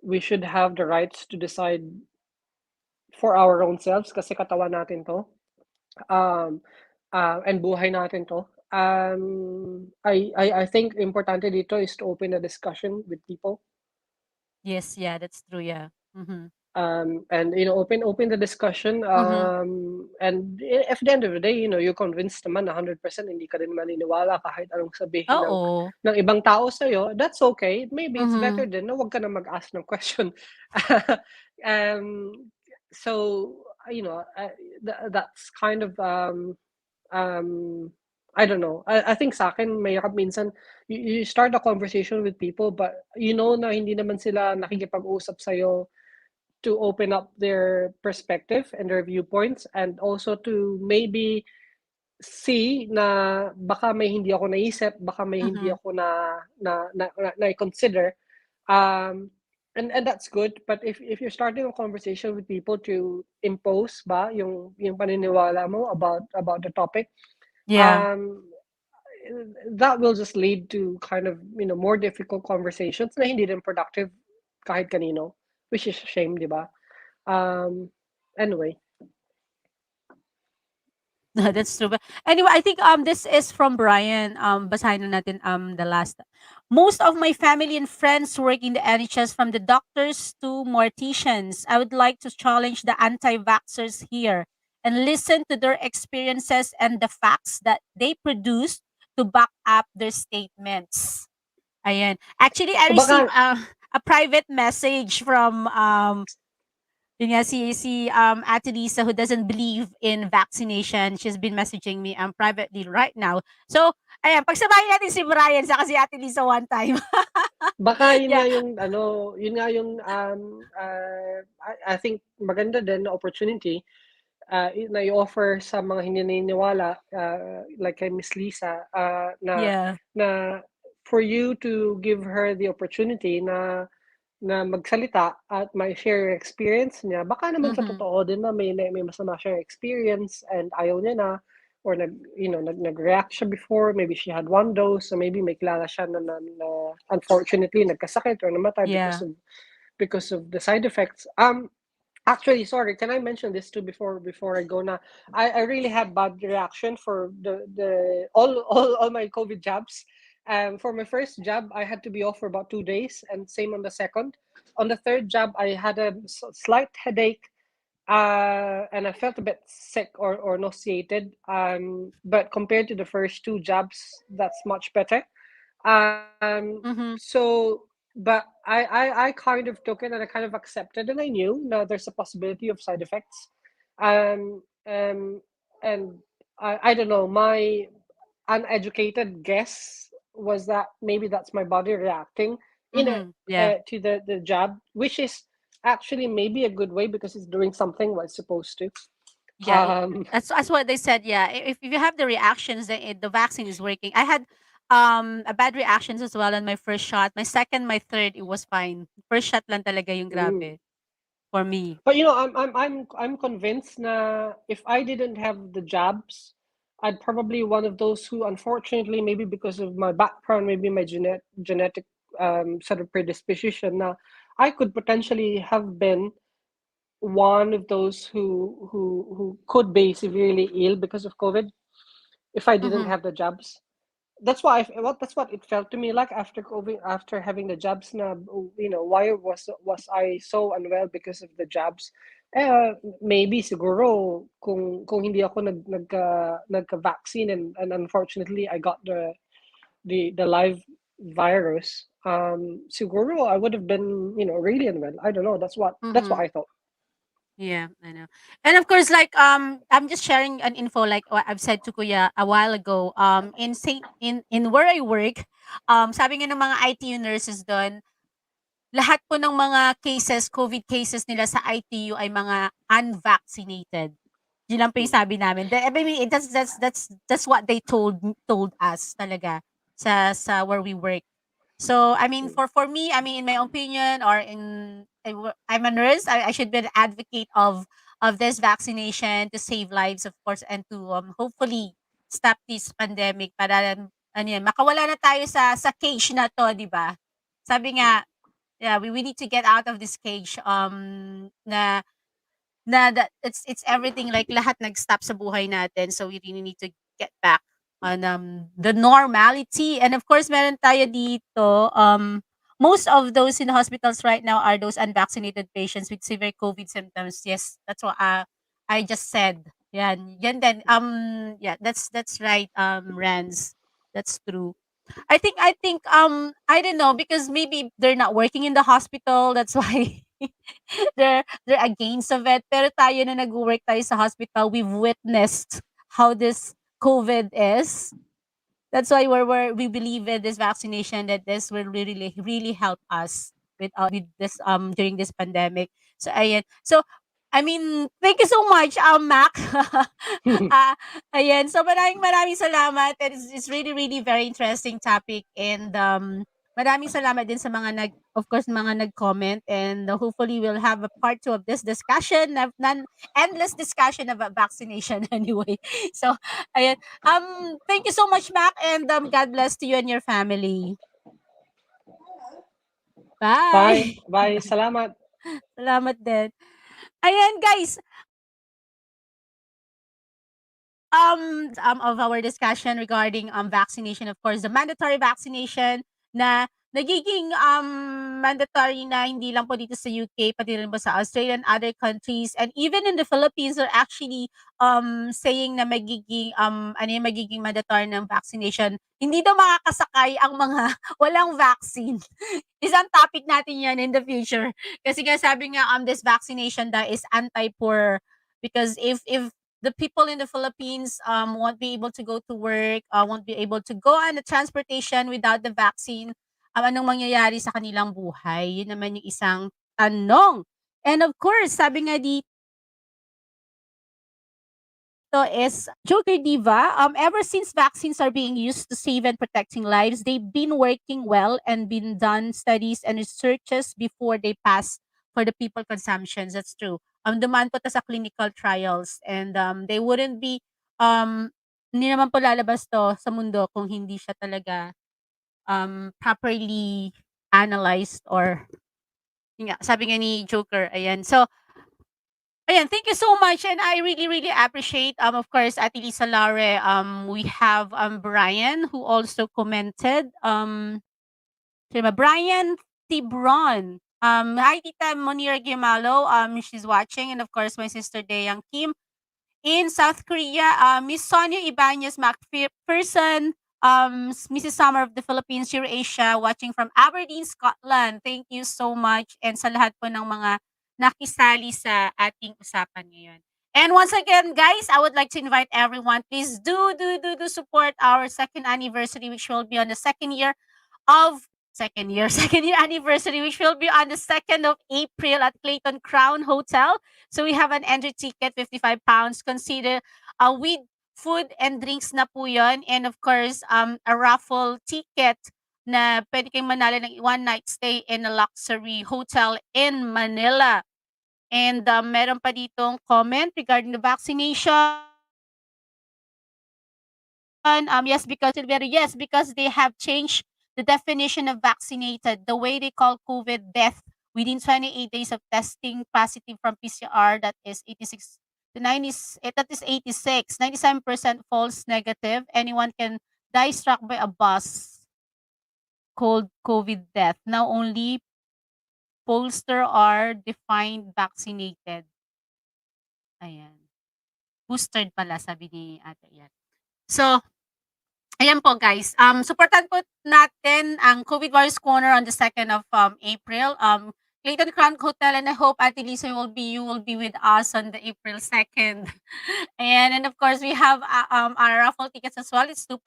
we should have the rights to decide for our own selves kasi katawan natin to. And buhay natin to. I think importante dito is to open a discussion with people. Yes, yeah, that's true, yeah. Mm-hmm. And open the discussion. And at the end of the day, you're convinced naman 100% hindi ka din maniniwala kahit anong sabihin Oo. ng ibang tao sa'yo. That's okay. Maybe it's better Mhm. din na wag ka na mag-ask ng question. So, that's kind of I don't know. I think sa akin mahirap minsan you start a conversation with people but na hindi naman sila nakikipag-usap sa'yo to open up their perspective and their viewpoints and also to maybe see na baka may hindi ako naisip, baka may hindi ako na consider. And that's good, but if you're starting a conversation with people to impose ba yung paniniwala mo about the topic, Yeah. that will just lead to kind of more difficult conversations na hindi din productive kahit kanino, which is a shame, di ba? Anyway. That's true. But anyway, I think this is from Brian. Basahin na natin the last. Most of my family and friends work in the NHS, from the doctors to morticians. I would like to challenge the anti-vaxxers here and listen to their experiences and the facts that they produce to back up their statements. Ayan. Actually, I O received baka, a private message from yun nga, si Ate Lisa, who doesn't believe in vaccination. She's been messaging me privately right now. So, ayan, pagsabahin natin si Brian sa si Ate Lisa one time. baka yun Yeah. nga yung I think maganda din na opportunity na i-offer sa mga hindi naniniwala, like kay Miss Lisa, Yeah. na for you to give her the opportunity na magsalita at may share experience niya. Baka naman sa Mhm. totoo din na may masama siyang experience and ayaw niya na, or nag-react siya before, maybe she had one dose, so maybe may kilala siya na unfortunately nagkasakit or namatay Yeah. because of the side effects. Actually, sorry, can I mention this too before I go na? I really had bad reaction for all my COVID jabs. For my first jab, I had to be off for about 2 days, and same on the second. On the third jab, I had a slight headache, and I felt a bit sick or nauseated. But compared to the first two jabs, that's much better. Mhm. So, but I kind of took it and I kind of accepted, and I knew now there's a possibility of side effects. Um, um, and I don't know, my uneducated guess was that maybe that's my body reacting Mhm. Yeah. to the jab, which is actually maybe a good way because it's doing something what it's supposed to. Yeah. Um, That's what they said. Yeah. If you have the reactions, then the vaccine is working. I had a bad reactions as well on my first shot. My second, my third, it was fine. First shot lang talaga yung mm. grabe for me. But I'm convinced na if I didn't have the jabs, I'd probably one of those who unfortunately maybe because of my background, maybe my genetic sort of predisposition na I could potentially have been one of those who could be severely ill because of COVID if I didn't Mm-hmm. have the jobs. That's what it felt to me like after COVID, after having the jobs na, why was I so unwell because of the jobs? Maybe siguro kung hindi ako nagka-vaccine and unfortunately I got the live virus, siguro I would have been, really unwell. I don't know. That's what Mm-hmm. I thought. Yeah, I know. And of course, like I'm just sharing an info like what I've said to Kuya a while ago. In where I work, sabi nga ng mga ITU nurses doon, lahat po ng mga cases, COVID cases nila sa ITU ay mga unvaccinated. Yun lang po yung sabi namin. I mean, that's what they told us talaga sa where we work. So, I mean, for me, I mean, in my opinion, or I'm a nurse. I should be an advocate of this vaccination to save lives, of course, and to hopefully stop this pandemic para ano yan, makawala na tayo sa cage na to, di ba? Sabi nga, yeah, we need to get out of this cage na that it's everything like lahat nag-stop sa buhay natin. So we really need to get back on the normality. And of course, meron tayo dito most of those in the hospitals right now are those unvaccinated patients with severe COVID symptoms. Yes, that's what I just said. Yan din. Yeah, that's right, Rans. That's true. I think I don't know because maybe they're not working in the hospital. That's why they're against of it. Pero tayo na nag-work tayo sa hospital, we've witnessed how this COVID is. That's why we believe in this vaccination that this will really really help us with this during this pandemic. So ayan. So I mean, thank you so much, Mac. Ayan. So maraming salamat. It's really really very interesting topic and maraming salamat din sa mga of course mga nag-comment and hopefully we'll have a part 2 of this discussion, endless discussion about vaccination anyway. So ayan. Thank you so much, Mac, and God bless to you and your family. Bye. Bye. Bye. Salamat. Salamat din. Ayan, guys. Of our discussion regarding vaccination, of course, the mandatory vaccination na nagiging mandatory na hindi lang po dito sa UK, pati rin po sa Australia and other countries, and even in the Philippines are actually saying na magiging mandatory ng vaccination. Hindi daw makakasakay ang mga walang vaccine. Isang topic natin yan in the future. Kasi nga sabi nga this vaccination daw is anti-poor because if the people in the Philippines won't be able to go to work, won't be able to go on the transportation without the vaccine, anong mangyayari sa kanilang buhay? Yun naman yung isang tanong. And of course, sabi nga dito is Joker Diva. Ever since vaccines are being used to save and protecting lives, they've been working well and been done studies and researches before they pass for the people consumptions. That's true. Dumaan po to sa clinical trials and they wouldn't be hindi naman po lalabas to sa mundo kung hindi siya talaga properly analyzed or yun nga, sabi nga ni Joker, ayan. So, ayan, thank you so much and I really really appreciate of course Ate Lisa Lare, we have Brian who also commented sino ba? Brian Tibron. Hi Tita Monira Gimalo, she's watching and of course my sister Dayang Kim in South Korea, Miss Sonia Ibanez McPherson, Mrs. Summer of the Philippines, Asia, watching from Aberdeen, Scotland. Thank you so much and sa lahat po ng mga nakisali sa ating usapan ngayon. And once again, guys, I would like to invite everyone, please do support our second anniversary, which will be on the second year anniversary, which will be on the 2nd of April at Clayton Crown Hotel. So we have an entry ticket, £55. Consider with food and drinks na po yun. And of course, a raffle ticket na pwede kayong manalo ng one night stay in a luxury hotel in Manila. And meron pa ditong comment regarding the vaccination. Yes, because they have changed the definition of vaccinated, the way they call COVID death within 28 days of testing positive from PCR, that is 86 to 90, that is 86, 97% false negative. Anyone can die struck by a bus called COVID death. Now only pollster are defined vaccinated. Ayan. Boosted pala, sabi ni Ate Yan. So, ayan po guys. Supportan po natin ang COVID Warriors Corner on the 2nd of April. Clayton Crown Hotel, and I hope Ate Lisa you will be with us on the April 2nd. And of course we have our raffle tickets as well. It's £2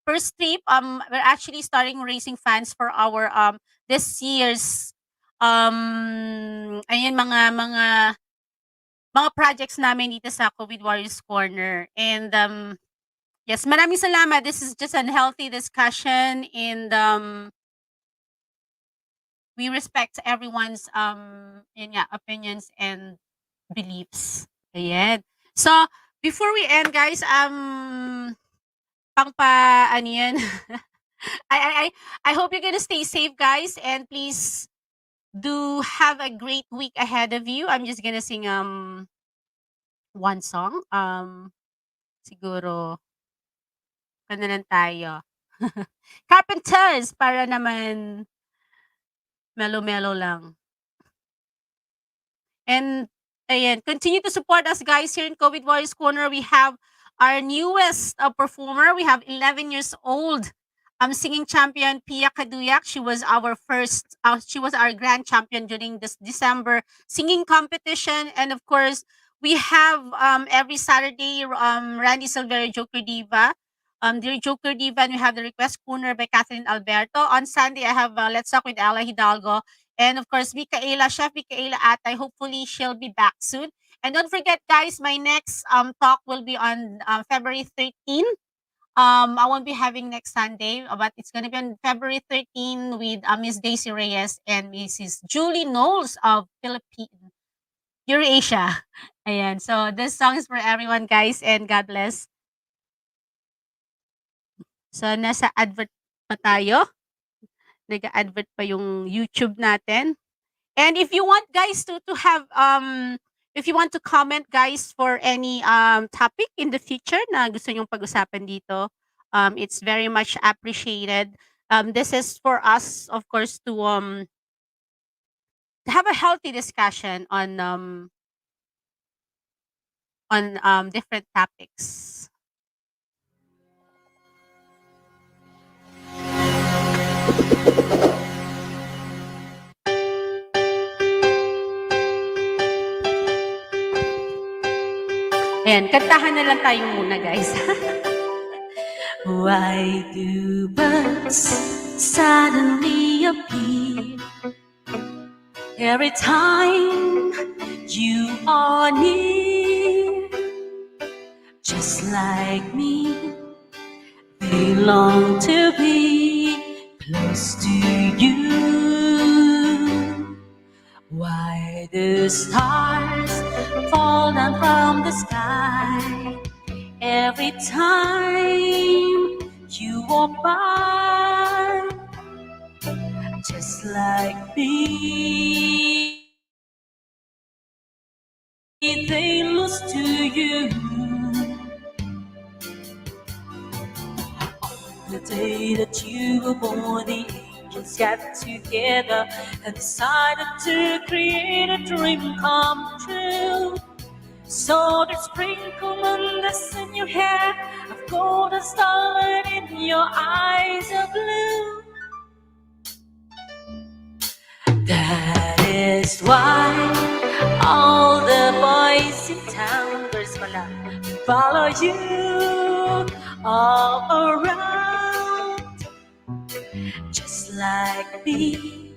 per strip. We're actually starting raising funds for our this year's ayun mga projects namin dito sa COVID Warriors Corner. And yes, maraming salamat. This is just a healthy discussion, and we respect everyone's opinions and beliefs. Ayan. So, before we end guys, ano yan? I hope you're gonna stay safe guys, and please do have a great week ahead of you. I'm just gonna sing one song. Siguro ano lang tayo. Carpenters, para naman mellow-mellow lang. And ayan, continue to support us guys here in COVID Warriors Corner. We have our newest performer. We have 11 years old singing champion Pia Kaduyak. She was our grand champion during this December singing competition. And of course, we have every Saturday Randy Silvera Joker Diva. Dear Joker Diva, and we have the Request Corner by Catherine Alberto. On Sunday, I have Let's Talk with Ella Hidalgo. And of course, Chef Micaela Atay. Hopefully, she'll be back soon. And don't forget, guys, my next talk will be on February 13. I won't be having next Sunday, but it's going to be on February 13 with Miss Daisy Reyes and Mrs. Julie Knowles of Philippine Eurasia. Ayan. So this song is for everyone, guys, and God bless. So nasa advert pa tayo. Nag-advert pa yung YouTube natin. And if you want guys to have if you want to comment guys for any topic in the future na gusto nyong pag-usapan dito, it's very much appreciated. This is for us, of course, to have a healthy discussion on different topics. Ayan, kantahan na lang tayo muna, guys. Why do birds suddenly appear every time you are near? Just like me, they long to be close to you. Why the stars fall down from the sky every time you walk by? Just like me, they lose to you. The day that you were born, the angels got together and decided to create a dream come true. So they sprinkle on this in your hair of gold and starlight, in your eyes of blue. That is why all the boys in town, girls pala, follow you all around. Just like me,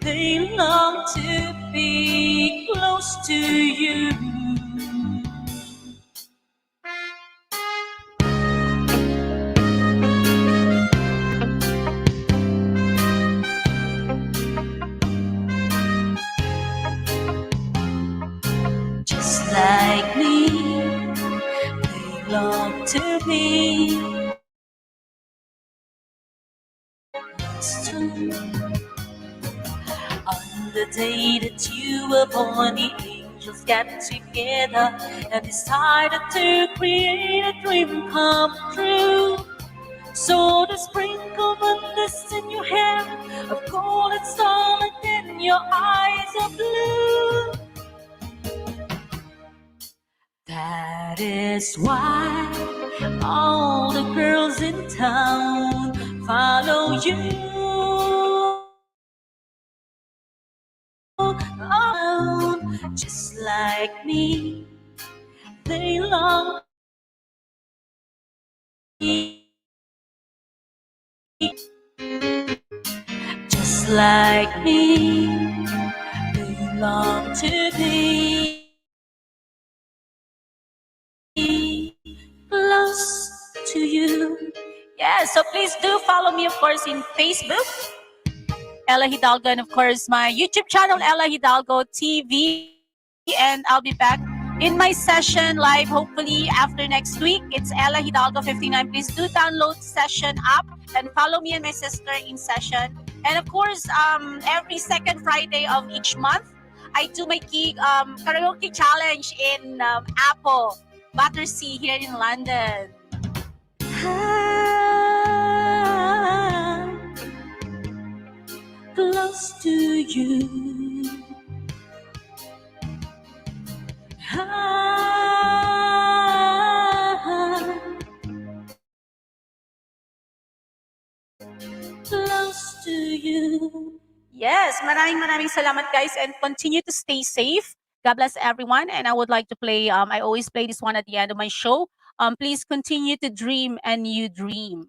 they long to be close to you. Just like me, they long to be next to. On the day that you were born, the angels got together and decided to create a dream come true. So the sprinkle of this in your hair, of gold and starlight in your eyes of blue. That is why all the girls in town follow you. Just like me, they long just like me, they long to be close to you. Yeah, so please do follow me, of course, in Facebook, Ella Hidalgo, and of course my YouTube channel, Ella Hidalgo TV. And I'll be back in my session live hopefully after next week. It's Ella Hidalgo 59. Please do download session app and follow me and my sister in session. And of course, every second Friday of each month, I do my karaoke challenge in Apple Battersea here in London. Close to you. Close to you. Yes, maraming salamat guys, and continue to stay safe. God bless everyone. And I would like to play, I always play this one at the end of my show. Please continue to dream and you dream.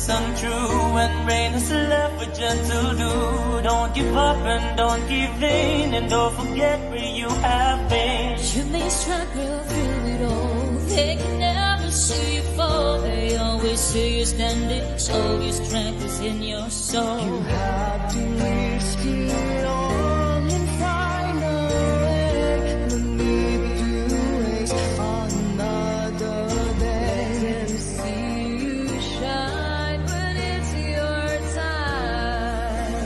Untrue and rain is left with gentle dew. Don't give up and don't give in, and don't forget where you have been. You may struggle through it all, they can never see you fall. They always see you standing, so your strength is in your soul. You have to risk it all and find a way. No need to waste another day. Let them see you shine when it's your time.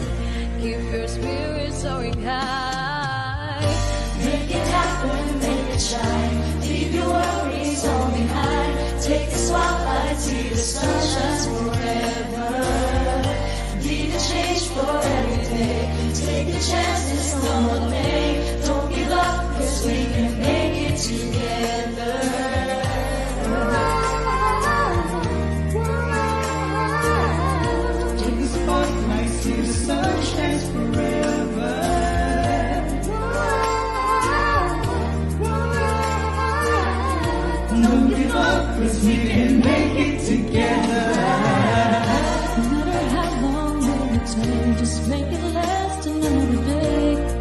Keep your spirit soaring high. Make it happen, make it shine. Leave your worries all behind. Take the spotlight, see the sun shines forever. Be the change for every day. Take the chances no one made. Don't give up, cause we can make it together. Take the spotlight, see the sun shines forever. Don't give up, cause we can make it together. No matter how long it will take, just make it last another day.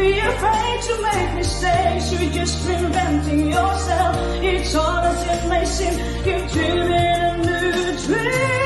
be afraid to make mistakes. You're just reinventing yourself. It's hard as it may seem. You're dreaming a new dream.